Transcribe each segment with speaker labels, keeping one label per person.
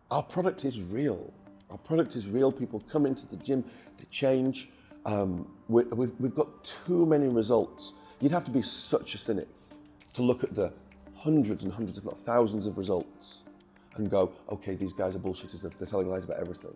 Speaker 1: Our product is real. Our product is real. People come into the gym, they change. We've got too many results. You'd have to be such a cynic to look at the hundreds and hundreds, if not thousands of results and go, okay, these guys are bullshitters, they're telling lies about everything.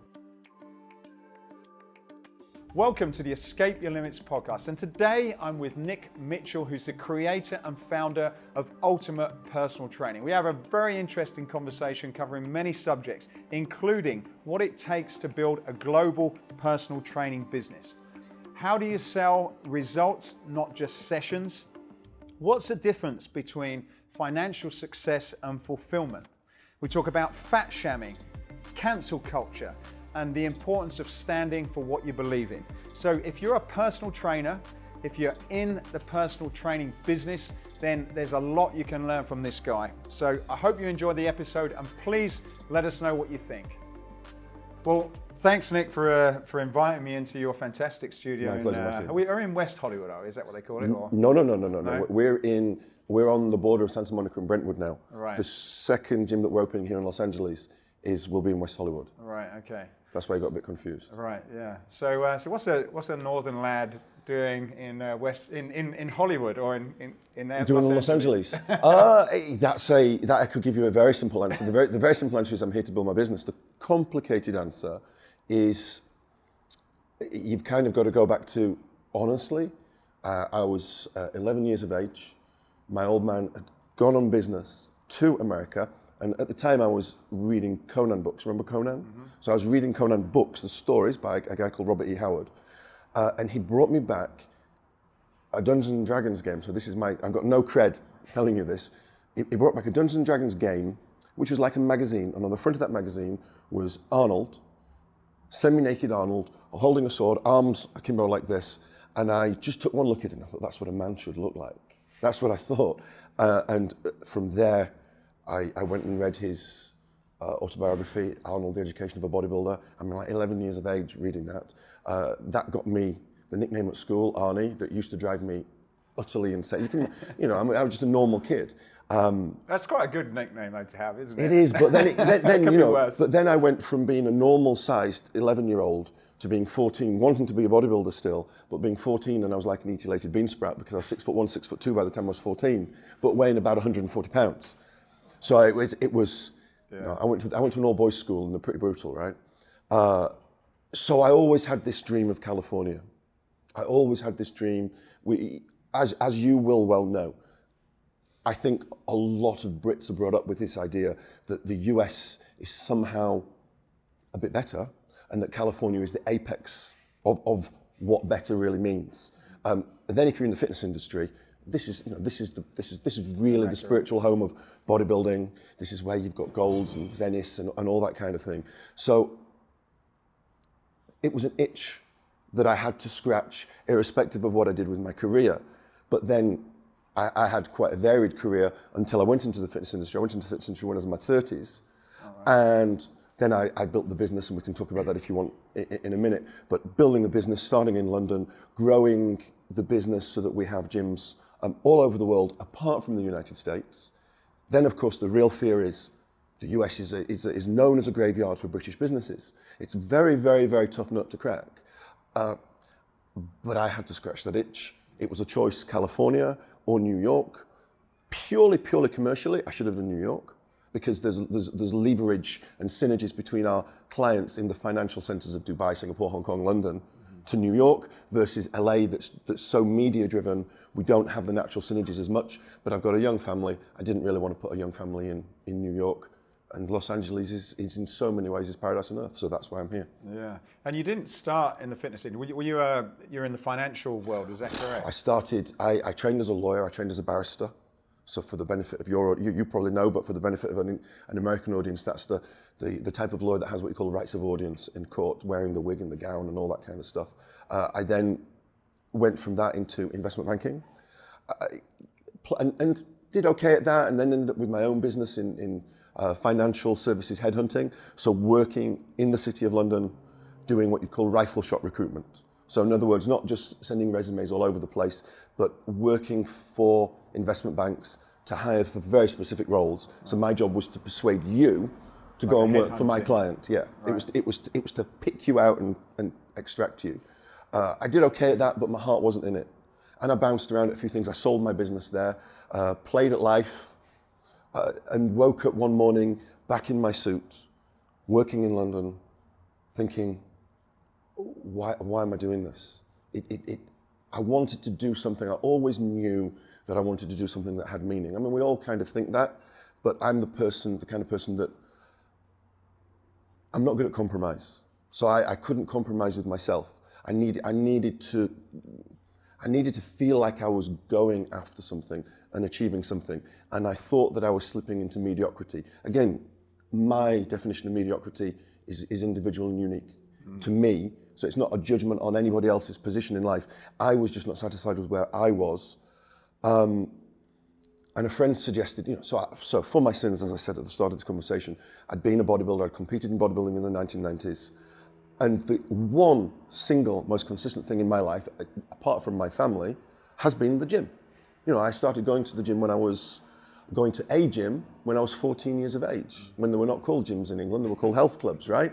Speaker 2: Welcome to the Escape Your Limits podcast, and today I'm with Nick Mitchell, who's the creator and founder of Ultimate Personal Training. We have a very interesting conversation covering many subjects, including what it takes to build a global personal training business. How do you sell results, not just sessions? What's the difference between financial success and fulfillment? We talk about fat shaming, cancel culture, and the importance of standing for what you believe in. So if you're a personal trainer, if you're in the personal training business, then there's a lot you can learn from this guy. So I hope you enjoy the episode, and please let us know what you think. Well, thanks, Nick, for inviting me into your fantastic studio.
Speaker 1: My pleasure, Matthew.
Speaker 2: We are in West Hollywood, is that what they call it? Or?
Speaker 1: No. We're on the border of Santa Monica and Brentwood now.
Speaker 2: Right.
Speaker 1: The second gym that we're opening here in Los Angeles will be in West Hollywood.
Speaker 2: Right. Okay.
Speaker 1: That's why I got a bit confused.
Speaker 2: Right. Yeah. So what's a northern lad doing in Hollywood or in
Speaker 1: doing in Los Angeles? That I could give you a very simple answer. The very simple answer is I'm here to build my business. The complicated answer is you've kind of got to go back to, honestly, I was 11 years of age. My old man had gone on business to America, and at the time I was reading Conan books. Remember Conan? Mm-hmm. So I was reading Conan books, the stories by a guy called Robert E. Howard, and he brought me back a Dungeons and Dragons game. So I've got no cred telling you this. He brought back a Dungeons and Dragons game, which was like a magazine, and on the front of that magazine was Arnold, semi-naked Arnold, holding a sword, arms akimbo like this, and I just took one look at it and I thought, that's what a man should look like. That's what I thought, and from there, I went and read his autobiography, Arnold, The Education of a Bodybuilder. I'm like 11 years of age reading that. That got me the nickname at school, Arnie, that used to drive me utterly insane. I was just a normal kid.
Speaker 2: That's quite a good nickname though to have, isn't it?
Speaker 1: It is, but then,
Speaker 2: It could be worse.
Speaker 1: But then I went from being a normal-sized 11-year-old to being 14, wanting to be a bodybuilder still, but being 14 and I was like an etiolated bean sprout because I was 6'1", 6'2" by the time I was 14, but weighing about 140 pounds. So it was. Yeah. I went to an all-boys school and they're pretty brutal, right? So I always had this dream of California. I always had this dream. As you will well know, I think a lot of Brits are brought up with this idea that the US is somehow a bit better, and that California is the apex of what better really means. Then if you're in the fitness industry, this is really the spiritual home of bodybuilding. This is where you've got Golds and Venice and all that kind of thing. So it was an itch that I had to scratch, irrespective of what I did with my career. But then I had quite a varied career until I went into the fitness industry. I went into the fitness industry when I was in my 30s. And then I built the business, and we can talk about that if you want in a minute. But building the business, starting in London, growing the business so that we have gyms all over the world, apart from the United States. Then, of course, the real fear is the US is known as a graveyard for British businesses. It's very, very, very tough nut to crack. But I had to scratch that itch. It was a choice, California or New York. Purely commercially, I should have done New York, because there's leverage and synergies between our clients in the financial centers of Dubai, Singapore, Hong Kong, London, to New York versus LA that's so media driven. We don't have the natural synergies as much, but I've got a young family. I didn't really want to put a young family in New York, and Los Angeles is in so many ways is paradise on earth, so that's why I'm here.
Speaker 2: Yeah, and you didn't start in the fitness industry. You're in the financial world, is that correct?
Speaker 1: I trained as a lawyer, I trained as a barrister. So for the benefit of you probably know, but for the benefit of an American audience, that's the type of lawyer that has what you call rights of audience in court, wearing the wig and the gown and all that kind of stuff. I then went from that into investment banking, and did okay at that, and then ended up with my own business in financial services headhunting. So working in the City of London, doing what you call rifle shot recruitment. So in other words, not just sending resumes all over the place, but working for investment banks to hire for very specific roles. So my job was to persuade you to
Speaker 2: Like
Speaker 1: go
Speaker 2: a
Speaker 1: and work for my
Speaker 2: headhunting.
Speaker 1: client. Yeah,
Speaker 2: Right.
Speaker 1: it was to pick you out and extract you. I did okay at that, but my heart wasn't in it, and I bounced around at a few things. I sold my business there, played at life, and woke up one morning back in my suit, working in London, thinking, why am I doing this? I wanted to do something. I always knew that I wanted to do something that had meaning. I mean, we all kind of think that, but I'm the kind of person that I'm not good at compromise. So I couldn't compromise with myself. I needed to feel like I was going after something and achieving something. And I thought that I was slipping into mediocrity. Again, my definition of mediocrity is individual and unique to me. So it's not a judgment on anybody else's position in life. I was just not satisfied with where I was. And a friend suggested, so for my sins, as I said at the start of this conversation, I'd been a bodybuilder, I'd competed in bodybuilding in the 1990s. And the one single most consistent thing in my life, apart from my family, has been the gym. I started going to the gym when I was going to a gym when I was 14 years of age, when they were not called gyms in England, they were called health clubs, right?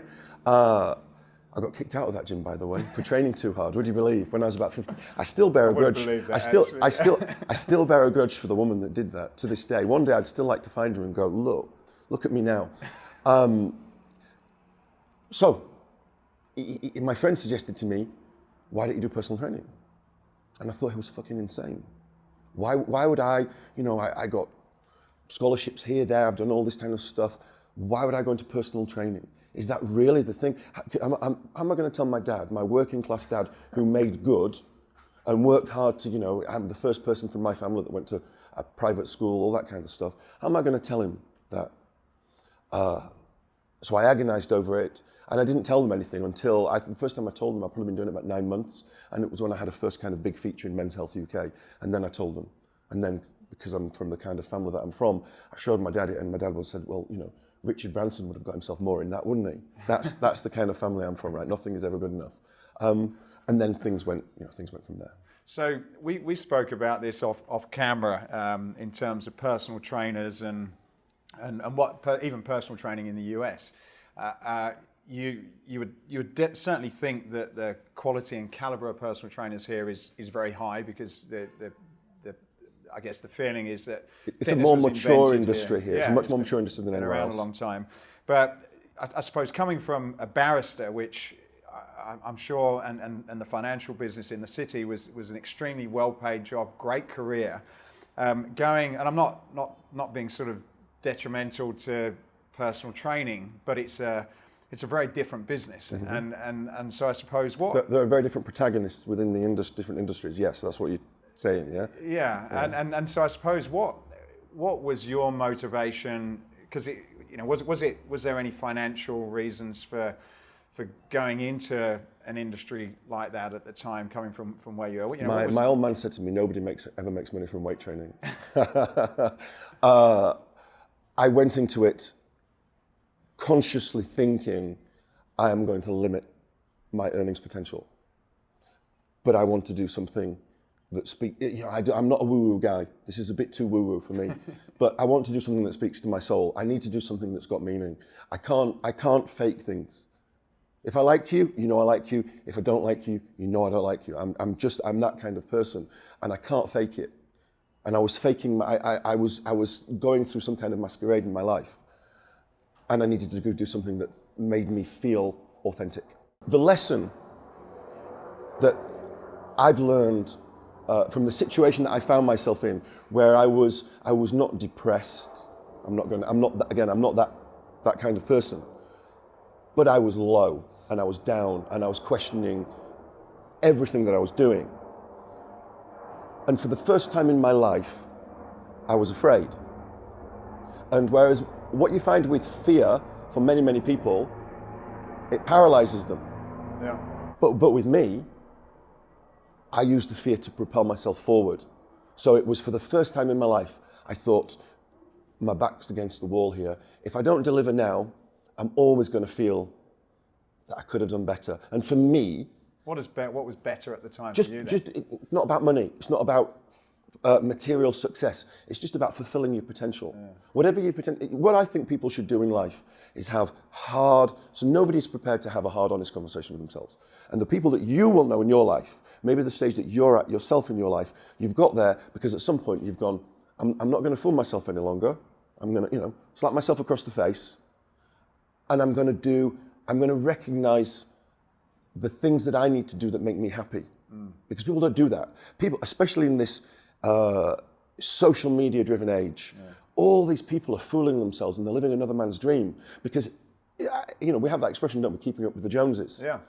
Speaker 1: I got kicked out of that gym, by the way, for training too hard. Would you believe? When I was about 50, I still bear a grudge.
Speaker 2: That,
Speaker 1: I still bear a grudge for the woman that did that to this day. One day I'd still like to find her and go, look at me now. So my friend suggested to me, why don't you do personal training? And I thought he was fucking insane. Why would I got scholarships here, there, I've done all this kind of stuff. Why would I go into personal training? Is that really the thing? How am I going to tell my dad, my working class dad, who made good and worked hard to, I'm the first person from my family that went to a private school, all that kind of stuff. How am I going to tell him that? So I agonized over it, and I didn't tell them anything until, the first time I told them, I'd probably been doing it about 9 months, and it was when I had a first kind of big feature in Men's Health UK, and then I told them. And then, because I'm from the kind of family that I'm from, I showed my dad it, and my dad said, well, Richard Branson would have got himself more in that, wouldn't he? That's the kind of family I'm from, right? Nothing is ever good enough. And then things went from there.
Speaker 2: So we spoke about this off camera in terms of personal trainers and what even personal training in the US. You would certainly think that the quality and caliber of personal trainers here is very high, because I guess the feeling is that
Speaker 1: it's a more mature industry here.
Speaker 2: Yeah,
Speaker 1: it's a much more mature industry than anywhere else.
Speaker 2: Been around a long time. But I suppose coming from a barrister, which I'm sure, and the financial business in the city was an extremely well-paid job, great career. And I'm not being sort of detrimental to personal training, but it's a very different business. Mm-hmm. And so I suppose
Speaker 1: there are very different protagonists within the different industries. Yes, that's what you're saying, yeah?
Speaker 2: Yeah. And so I suppose what was your motivation? Because was there any financial reasons for going into an industry like that at the time, coming from where you are?
Speaker 1: My old man said to me, nobody ever makes money from weight training. I went into it consciously thinking I am going to limit my earnings potential, but I want to do something that I'm not a woo-woo guy. This is a bit too woo-woo for me, but I want to do something that speaks to my soul. I need to do something that's got meaning. I can't fake things. If I like you, I like you. If I don't like you, I don't like you. I'm that kind of person, and I can't fake it. And I was faking. I was going through some kind of masquerade in my life, and I needed to do something that made me feel authentic. The lesson that I've learned from the situation that I found myself in, where I was not depressed. I'm not that kind of person. But I was low, and I was down, and I was questioning everything that I was doing. And for the first time in my life, I was afraid. And whereas what you find with fear, for many, many people, it paralyzes them.
Speaker 2: Yeah.
Speaker 1: But with me, I used the fear to propel myself forward. So it was for the first time in my life, I thought, my back's against the wall here. If I don't deliver now, I'm always going to feel that I could have done better. And for me,
Speaker 2: what was better at the time
Speaker 1: for you then? It's not about money. It's not about material success. It's just about fulfilling your potential. Whatever you what I think people should do in life is have so nobody's prepared to have a hard, honest conversation with themselves. And the people that you will know in your life, maybe the stage that you're at yourself in your life, you've got there because at some point you've gone, I'm not going to fool myself any longer. I'm going to, slap myself across the face, and I'm going to recognize the things that I need to do that make me happy. Because people don't do that. People, especially in this social media driven age, all these people are fooling themselves and they're living another man's dream because, we have that expression, don't we, keeping up with the Joneses.
Speaker 2: Yeah.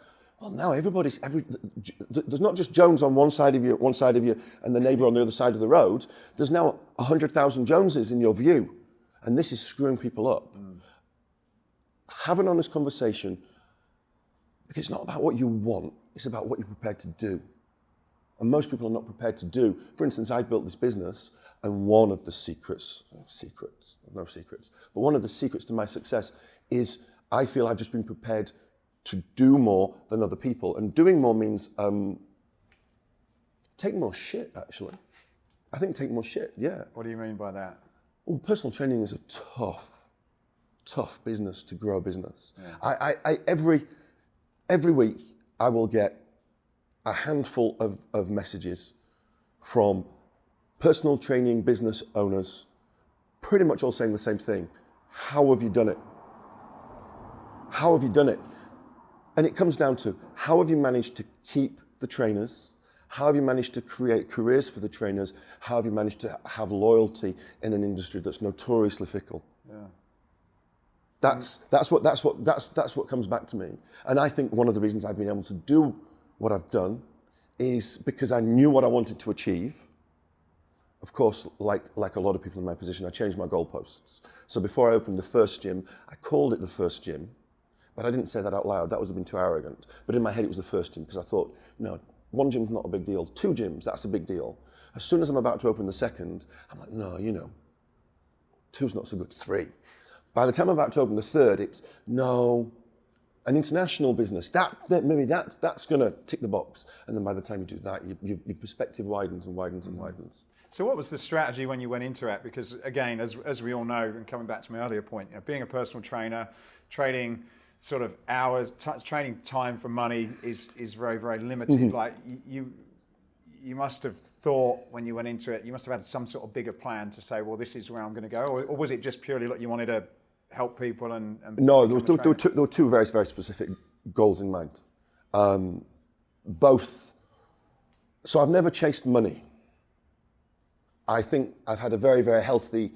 Speaker 1: Well, now there's not just Jones on one side of you and the neighbour on the other side of the road. There's now 100,000 Joneses in your view. And this is screwing people up. Have an honest conversation, because it's not about what you want, it's about what you're prepared to do. And most people are not prepared to do. For instance, I've built this business, and one of the no secrets, but one of the secrets to my success is I feel I've just been prepared to do more than other people. And doing more means take more shit, actually. I think take more shit, yeah.
Speaker 2: What do you mean by that?
Speaker 1: Well, personal training is a tough business to grow a business. Yeah. Every week I will get a handful of messages from personal training business owners, pretty much all saying the same thing. How have you done it? How have you done it? And it comes down to, how have you managed to keep the trainers? How have you managed to create careers for the trainers? How have you managed to have loyalty in an industry that's notoriously fickle? Yeah. That's what comes back to me. And I think one of the reasons I've been able to do what I've done is because I knew what I wanted to achieve. Of course, like a lot of people in my position, I changed my goalposts. So before I opened the first gym, I called it the first gym, but I didn't say that out loud. That would have been too arrogant. But in my head, it was the first gym because I thought, one gym's not a big deal. 2 gyms, that's a big deal. As soon as I'm about to open the second, I'm like, no, 2's not so good, 3. By the time I'm about to open the third, it's, no, an international business, maybe that's going to tick the box. And then by the time you do that, your perspective widens and widens and widens.
Speaker 2: So what was the strategy when you went into it? Because again, as we all know, and coming back to my earlier point, being a personal trainer, trading sort of hours, training time for money is very, very limited. Mm-hmm. Like you must have thought when you went into it, you must have had some sort of bigger plan to say, well, this is where I'm going to go, or was it just purely like you wanted to help people and
Speaker 1: No, there were 2 very, very specific goals in mind. Both. So I've never chased money. I think I've had a very, very healthy.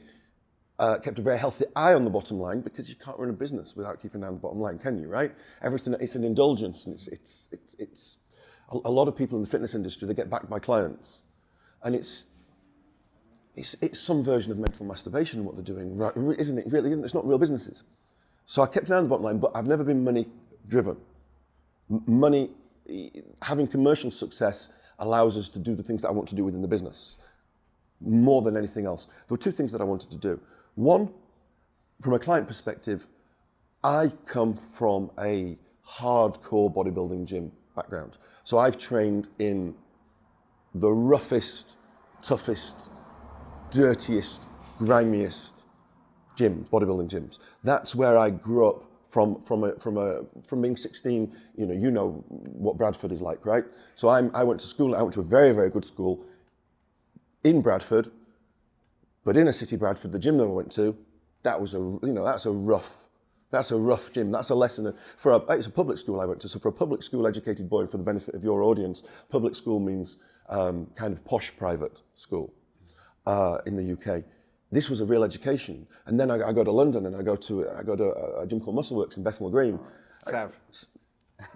Speaker 1: Kept a very healthy eye on the bottom line, because you can't run a business without keeping an eye on the bottom line, can you? Right? Everything, it's an indulgence, and it's a lot of people in the fitness industry, they get backed by clients, and it's some version of mental masturbation in what they're doing, right? Isn't it? Really, it's not real businesses. So I kept an eye on the bottom line, but I've never been money driven. Money, having commercial success allows us to do the things that I want to do within the business more than anything else. There were 2 things that I wanted to do. One, from a client perspective, I come from a hardcore bodybuilding gym background. So I've trained in the roughest, toughest, dirtiest, grimiest gyms, bodybuilding gyms. That's where I grew up from being 16. You know what Bradford is like, right? So I went to school. I went to a very, very good school in Bradford, but inner city Bradford, the gym that I went to, that's a rough gym. That's a lesson it's a public school I went to. So for a public school educated boy, and for the benefit of your audience, public school means kind of posh private school in the UK. This was a real education. And then I go to London and I go to a gym called Muscleworks in Bethnal Green.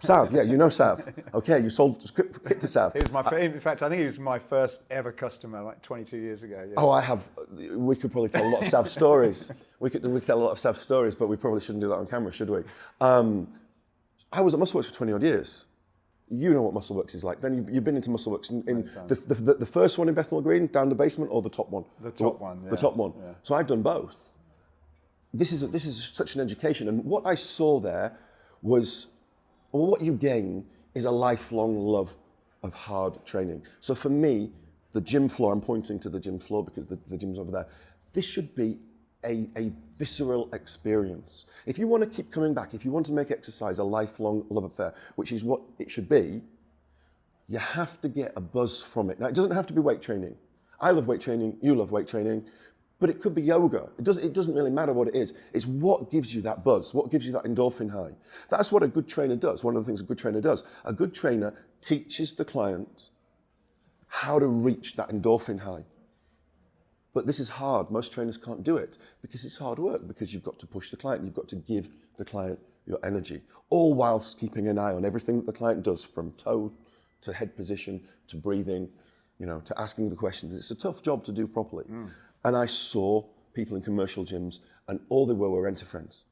Speaker 1: Sav, yeah, you know Sav. Okay, you sold kit to Sav.
Speaker 2: He was in fact, I think he was my first ever customer, like 22 years ago. Yeah.
Speaker 1: Oh, we could probably tell a lot of Sav stories. We could tell a lot of Sav stories, but we probably shouldn't do that on camera, should we? I was at Muscleworks for 20 odd years. You know what Muscleworks is like. Then you've been into Muscleworks in the first one in Bethnal Green, down the basement, or the top one?
Speaker 2: The top one, yeah.
Speaker 1: The top one.
Speaker 2: Yeah.
Speaker 1: So I've done both. This is such an education. And what I saw there was, well, what you gain is a lifelong love of hard training. So for me, the gym floor, I'm pointing to the gym floor because the gym's over there. This should be a visceral experience. If you want to keep coming back, if you want to make exercise a lifelong love affair, which is what it should be, you have to get a buzz from it. Now, it doesn't have to be weight training. I love weight training, you love weight training, but it could be yoga. It doesn't really matter what it is. It's what gives you that buzz, what gives you that endorphin high. That's what a good trainer does. One of the things a good trainer does. A good trainer teaches the client how to reach that endorphin high. But this is hard. Most trainers can't do it because it's hard work, because you've got to push the client, you've got to give the client your energy, all whilst keeping an eye on everything that the client does, from toe to head position to breathing, to asking the questions. It's a tough job to do properly. And I saw people in commercial gyms, and all they were rent-a-friends.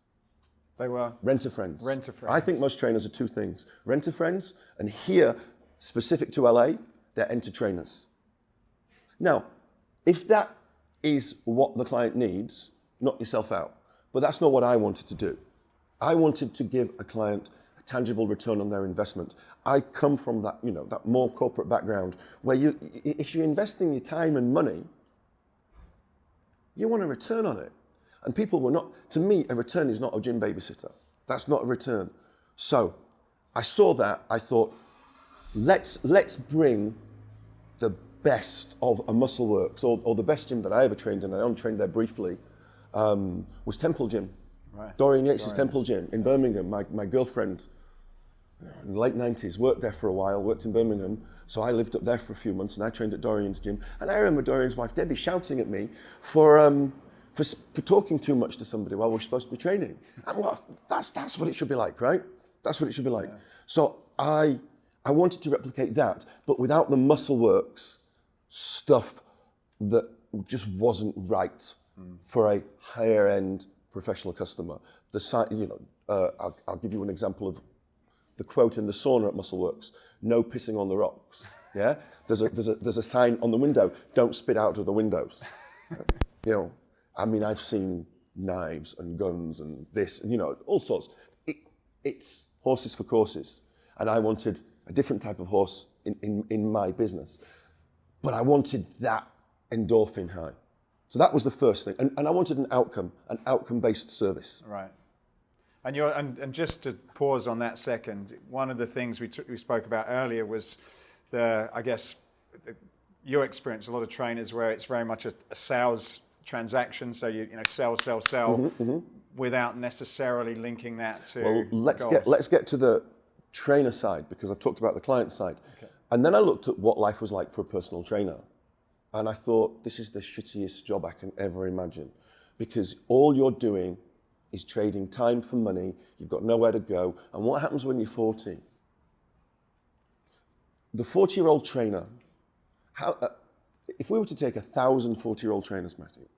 Speaker 2: They were?
Speaker 1: Rent-a-friends.
Speaker 2: Rent-a-friends.
Speaker 1: I think most trainers are two things: rent-a-friends, and here, specific to LA, they're enter-trainers. Now, if that is what the client needs, knock yourself out. But that's not what I wanted to do. I wanted to give a client a tangible return on their investment. I come from that, that more corporate background where if you're investing your time and money, you want a return on it. And people were not, to me, a return is not a gym babysitter. That's not a return. So I saw that, I thought, let's bring the best of a MuscleWorks, or the best gym that I ever trained in. I only trained there briefly, was Temple Gym.
Speaker 2: Right.
Speaker 1: Dorian Yates' Temple Gym in Birmingham. My girlfriend, in the late 90s, worked there for a while, worked in Birmingham, so I lived up there for a few months, and I trained at Dorian's gym. And I remember Dorian's wife, Debbie, shouting at me for talking too much to somebody while we're supposed to be training. And that's what it should be like, right? That's what it should be like. Yeah. So I wanted to replicate that, but without the MuscleWorks stuff that just wasn't right for a higher end professional customer. I'll give you an example of the quote in the sauna at MuscleWorks: "No pissing on the rocks." Yeah, there's a sign on the window: "Don't spit out of the windows." I've seen knives and guns and this, and all sorts. It's horses for courses, and I wanted a different type of horse in my business. But I wanted that endorphin high. So that was the first thing. And I wanted an outcome-based service.
Speaker 2: Right. And just to pause on that second, one of the things we spoke about earlier was your experience, a lot of trainers where it's very much a sales transaction. So you sell, without necessarily linking that to
Speaker 1: let's get to the trainer side, because I've talked about the client side. Okay. And then I looked at what life was like for a personal trainer. And I thought, this is the shittiest job I can ever imagine, because all you're doing is trading time for money. You've got nowhere to go. And what happens when you're 40? The 40-year-old trainer, if we were to take 1,000 40-year-old trainers, Matthew,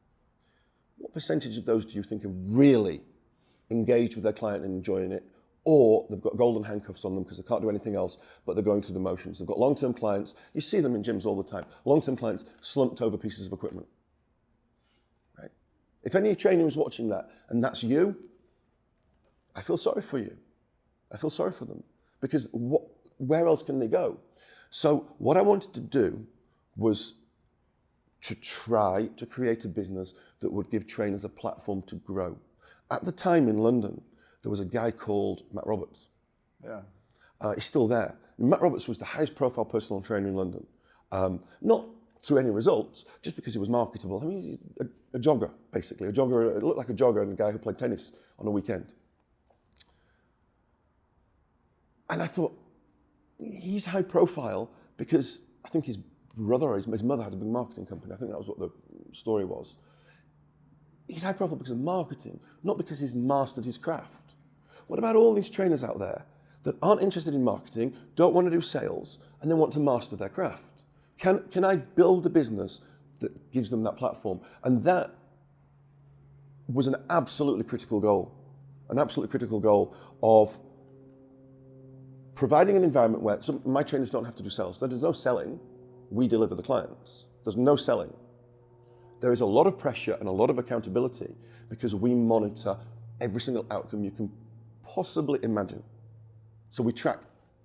Speaker 1: what percentage of those do you think are really engaged with their client and enjoying it? Or they've got golden handcuffs on them because they can't do anything else, but they're going through the motions. They've got long-term clients. You see them in gyms all the time. Long-term clients slumped over pieces of equipment. Right? If any trainer is watching that, and that's you, I feel sorry for you. I feel sorry for them, because where else can they go? So what I wanted to do was to try to create a business that would give trainers a platform to grow. At the time in London, there was a guy called Matt Roberts.
Speaker 2: Yeah.
Speaker 1: He's still there. Matt Roberts was the highest profile personal trainer in London. Not through any results, just because he was marketable. I mean, he's a jogger, basically. It looked like a jogger and a guy who played tennis on a weekend. And I thought, he's high profile because I think his brother or his mother had a big marketing company. I think that was what the story was. He's high profile because of marketing, not because he's mastered his craft. What about all these trainers out there that aren't interested in marketing, don't want to do sales, and they want to master their craft? Can I build a business that gives them that platform? And that was an absolutely critical goal of providing an environment where my trainers don't have to do sales. There's no selling. We deliver the clients. There's no selling. There is a lot of pressure and a lot of accountability because we monitor every single outcome you can possibly imagine. So we track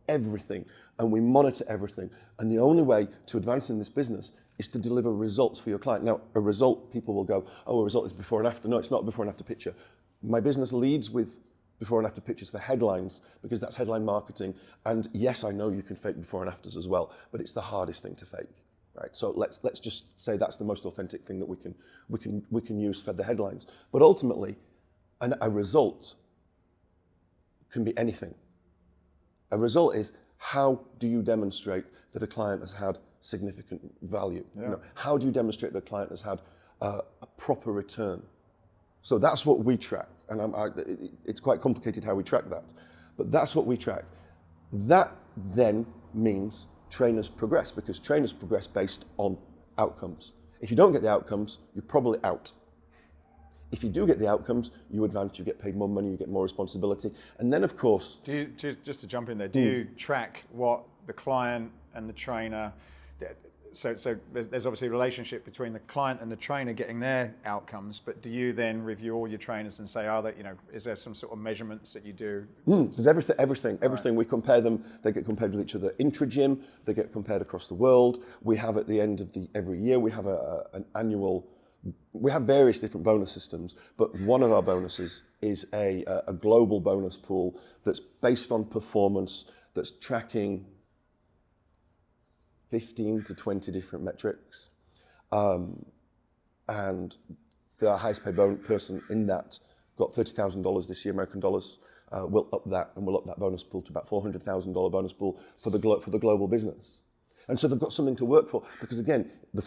Speaker 1: everything and we monitor everything. And the only way to advance in this business is to deliver results for your client. Now, a result, people will go, oh, a result is before and after. No, it's not a before and after picture. My business leads with before and after pictures for headlines because that's headline marketing. And yes, I know you can fake before and afters as well, but it's the hardest thing to fake, right? So let's just say that's the most authentic thing that we can use for the headlines. But ultimately, a result can be anything. A result is how do you demonstrate that a client has had significant value?
Speaker 2: Yeah.
Speaker 1: You know, how do you demonstrate that a client has had a proper return? So that's what we track, and it's quite complicated how we track that, but that's what we track. That then means trainers progress, because trainers progress based on outcomes. If you don't get the outcomes, you're probably out. If you do get the outcomes, you advance, you get paid more money, you get more responsibility, and then of course...
Speaker 2: Just to jump in there, do you track what the client and the trainer... So there's obviously a relationship between the client and the trainer getting their outcomes, but do you then review all your trainers and say, is there some sort of measurements that you do?
Speaker 1: There's everything. Right. We compare them. They get compared with each other intra-gym. They get compared across the world. We have at the end of every year, we have an annual. We have various different bonus systems, but one of our bonuses is a global bonus pool that's based on performance, that's tracking 15 to 20 different metrics. And the highest paid person in that got $30,000 this year, American dollars. We'll up that bonus pool to about $400,000 bonus pool for the global business. And so they've got something to work for, because again, go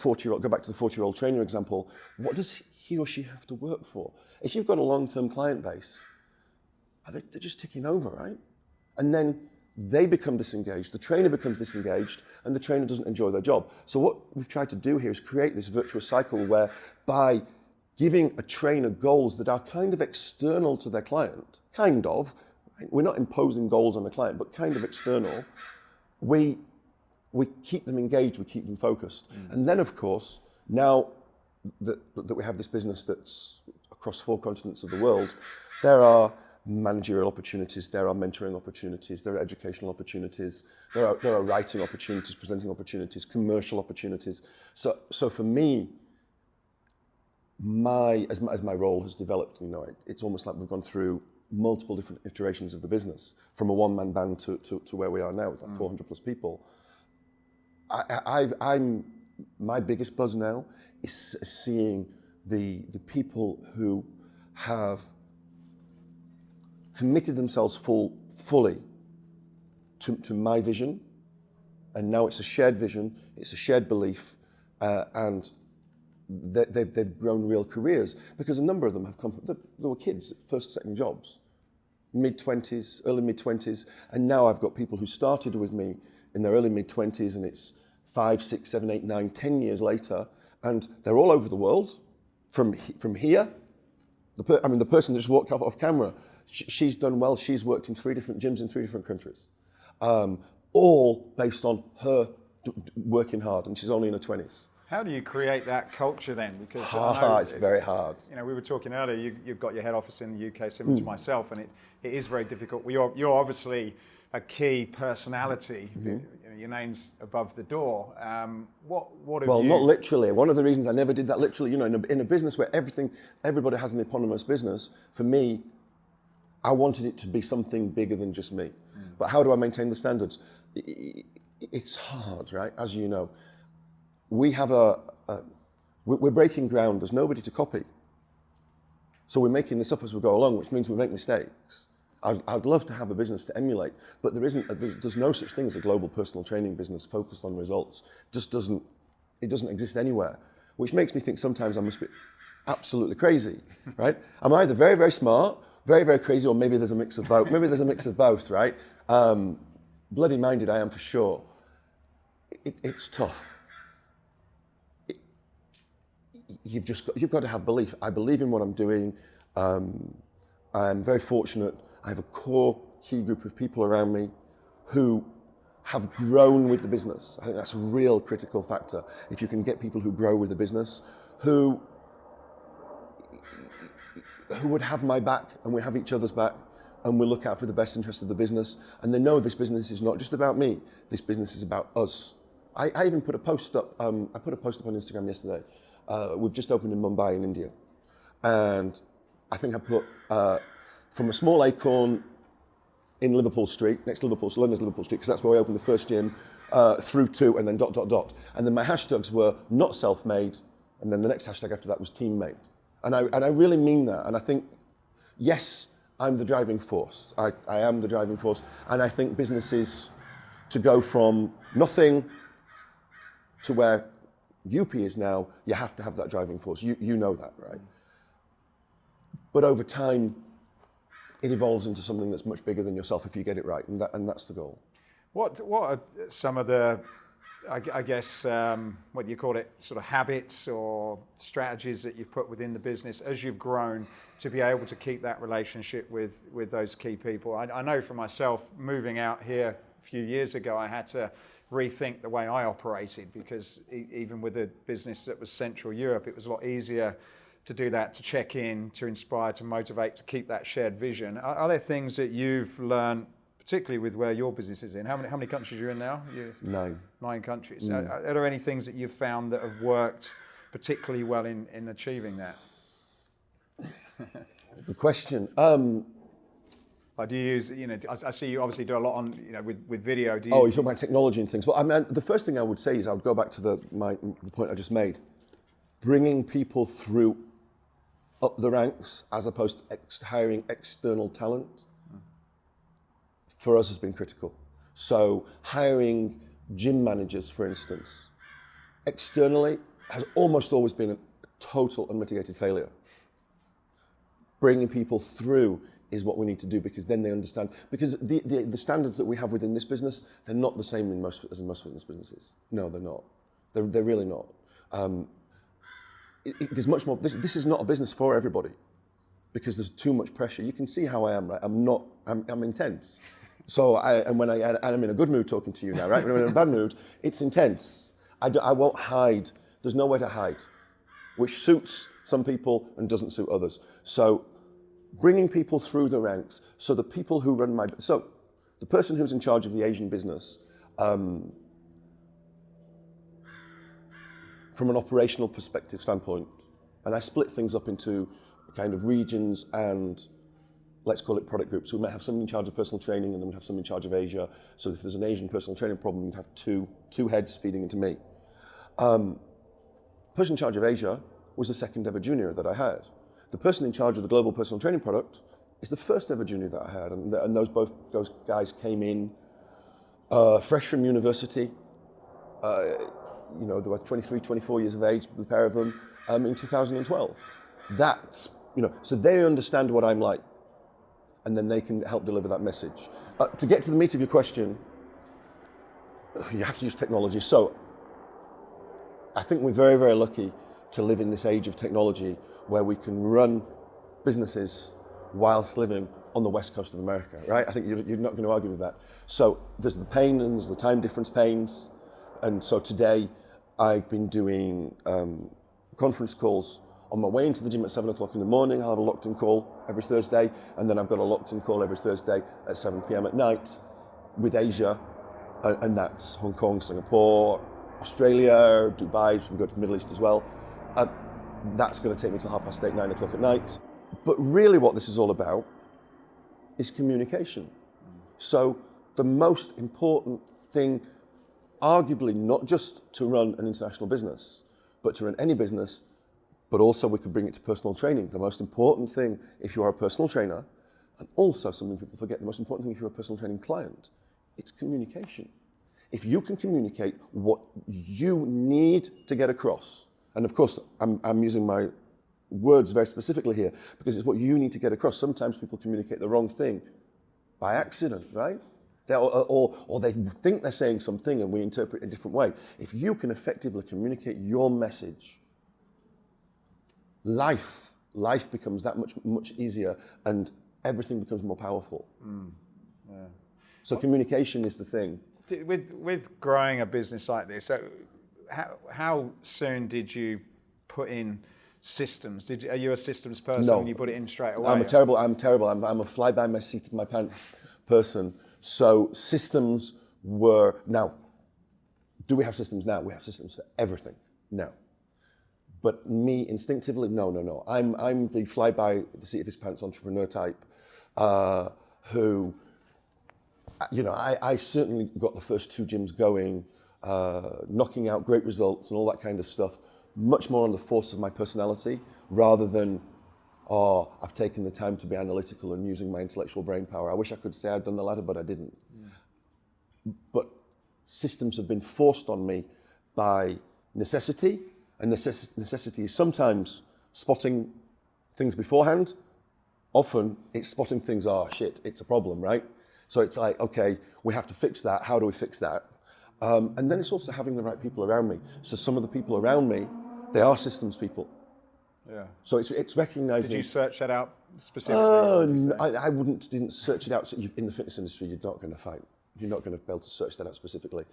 Speaker 1: back to the 40-year-old trainer example, what does he or she have to work for? If you've got a long-term client base, they're just ticking over, right? And then they become disengaged, the trainer becomes disengaged, and the trainer doesn't enjoy their job. So what we've tried to do here is create this virtuous cycle where by giving a trainer goals that are kind of external to their client, right? We're not imposing goals on the client, but kind of external, we keep them engaged, we keep them focused. And then of course, now that we have this business that's across 4 continents of the world, there are managerial opportunities, there are mentoring opportunities, there are educational opportunities, there are writing opportunities, presenting opportunities, commercial opportunities. So for me, as my role has developed, it's almost like we've gone through multiple different iterations of the business, from a one-man band to where we are now, with like 400 plus people. My biggest buzz now is seeing the people who have committed themselves fully to my vision, and now it's a shared vision, it's a shared belief, and they've grown real careers, because a number of them have come. They were kids, first, second jobs, early mid-20s, and now I've got people who started with me in their early mid-20s, and it's 5, 6, 7, 8, 9, 10 years later, and they're all over the world. From here, the person that just walked off camera, she's done well. She's worked in 3 different gyms in 3 different countries, all based on her working hard, and she's only in her 20s.
Speaker 2: How do you create that culture then? Because
Speaker 1: it's very hard.
Speaker 2: We were talking earlier. You've got your head office in the UK, similar to myself, and it is very difficult. You're obviously a key personality. Your name's above the door. What have you...
Speaker 1: Well, not literally. One of the reasons I never did that literally, in a business where everybody has an eponymous business, for me, I wanted it to be something bigger than just me. But how do I maintain the standards? It's hard, right? As you know, we have we're breaking ground. There's nobody to copy. So we're making this up as we go along, which means we make mistakes. I'd love to have a business to emulate, but there's no such thing as a global personal training business focused on results. It doesn't exist anywhere, which makes me think sometimes I must be absolutely crazy, right? I'm either very, very smart, very, very crazy, or maybe there's a mix of both. Maybe there's a mix of both, right? Bloody minded I am for sure. It's tough. You've got to have belief. I believe in what I'm doing. I'm very fortunate. I have a core key group of people around me who have grown with the business. I think that's a real critical factor. If you can get people who grow with the business, who would have my back and we have each other's back, and we'll look out for the best interest of the business. And they know this business is not just about me. This business is about us. I even put a post up. I put a post up on Instagram yesterday. We've just opened in Mumbai in India, and I think I put from a small acorn in Liverpool Street, next to London's Liverpool Street, because that's where we opened the first gym, through to, and then ... And then my hashtags were not self-made, and then the next hashtag after that was team-made. And I really mean that. And I think, yes, I'm the driving force. I am the driving force. And I think businesses, to go from nothing to where UP is now, you have to have that driving force. You know that, right? But over time, it evolves into something that's much bigger than yourself if you get it right, and that's the goal.
Speaker 2: What are some of the, I guess, what do you call it, sort of habits or strategies that you've put within the business as you've grown to be able to keep that relationship with those key people? I know for myself, moving out here a few years ago, I had to rethink the way I operated, because even with a business that was Central Europe, it was a lot easier to do that, to check in, to inspire, to motivate, to keep that shared vision. Are there things that you've learned, particularly with where your business is in? How many countries are you in now?
Speaker 1: 9.
Speaker 2: 9 countries. Are there any things that you've found that have worked particularly well in achieving that?
Speaker 1: Good question.
Speaker 2: Do you use, I see you obviously do a lot on, with video. Do you?
Speaker 1: Oh, you're talking about technology and things. Well, I mean, the first thing I would say is I would go back to the point I just made. Bringing people through up the ranks as opposed to hiring external talent for us has been critical. So hiring gym managers, for instance, externally has almost always been a total unmitigated failure. Bringing people through is what we need to do, because then they understand. Because the standards that we have within this business, they're not the same as in most fitness businesses. No, they're not. They're really not. There's much more. This is not a business for everybody, because there's too much pressure. You can see how I am, right? I'm intense. So I'm in a good mood talking to you now, right? When I'm in a bad mood, it's intense. I won't hide. There's nowhere to hide, which suits some people and doesn't suit others. So bringing people through the ranks. So the people who run the person who's in charge of the Asian business, from an operational perspective standpoint, and I split things up into kind of regions and let's call it product groups. We might have someone in charge of personal training, and then we'd have someone in charge of Asia. So if there's an Asian personal training problem, you'd have two heads feeding into me. Person in charge of Asia was the second ever junior that I had. The person in charge of the global personal training product is the first ever junior that I had, and those guys came in fresh from university. They were 23, 24 years of age, the pair of them, in 2012. That's, so they understand what I'm like, and then they can help deliver that message. To get to the meat of your question, you have to use technology. So I think we're very, very lucky to live in this age of technology where we can run businesses whilst living on the west coast of America, right? I think you're not going to argue with that. So there's the pain and there's the time difference pains. And so today I've been doing conference calls on my way into the gym at 7 o'clock in the morning. I'll have a locked-in call every Thursday, and then I've got a locked-in call every Thursday at 7 p.m. at night with Asia, and that's Hong Kong, Singapore, Australia, Dubai, so we go to the Middle East as well. That's going to take me till 8:30, 9 o'clock at night. But really what this is all about is communication. So the most important thing, arguably not just to run an international business, but to run any business, but also we could bring it to personal training. The most important thing if you are a personal trainer, and also something people forget, the most important thing if you're a personal training client, it's communication. If you can communicate what you need to get across, and of course I'm using my words very specifically here, because it's what you need to get across. Sometimes people communicate the wrong thing by accident, right? Or they think they're saying something and we interpret it a different way. If you can effectively communicate your message, life becomes that much easier, and everything becomes more powerful. Yeah. So communication is the thing.
Speaker 2: With growing a business like this, so how soon did you put in systems? Are you a systems person
Speaker 1: No.
Speaker 2: and you put it in straight away?
Speaker 1: I'm terrible. I'm a fly by my seat of my pants person. So systems were, now, do we have systems now? We have systems for everything now. But me, instinctively, no. I'm the fly by the seat of his pants entrepreneur type who, I certainly got the first 2 gyms going, knocking out great results and all that kind of stuff, much more on the force of my personality rather than, I've taken the time to be analytical and using my intellectual brain power. I wish I could say I'd done the latter, but I didn't. But systems have been forced on me by necessity, and necessity is sometimes spotting things beforehand. Often it's spotting things, shit, it's a problem, right? So it's like, okay, we have to fix that. How do we fix that? And then it's also having the right people around me. So some of the people around me, they are systems people.
Speaker 2: Yeah.
Speaker 1: So it's recognizing.
Speaker 2: Did you search that out specifically?
Speaker 1: I didn't search it out. So in the fitness industry, you're not going to find. You're not going to be able to search that out specifically.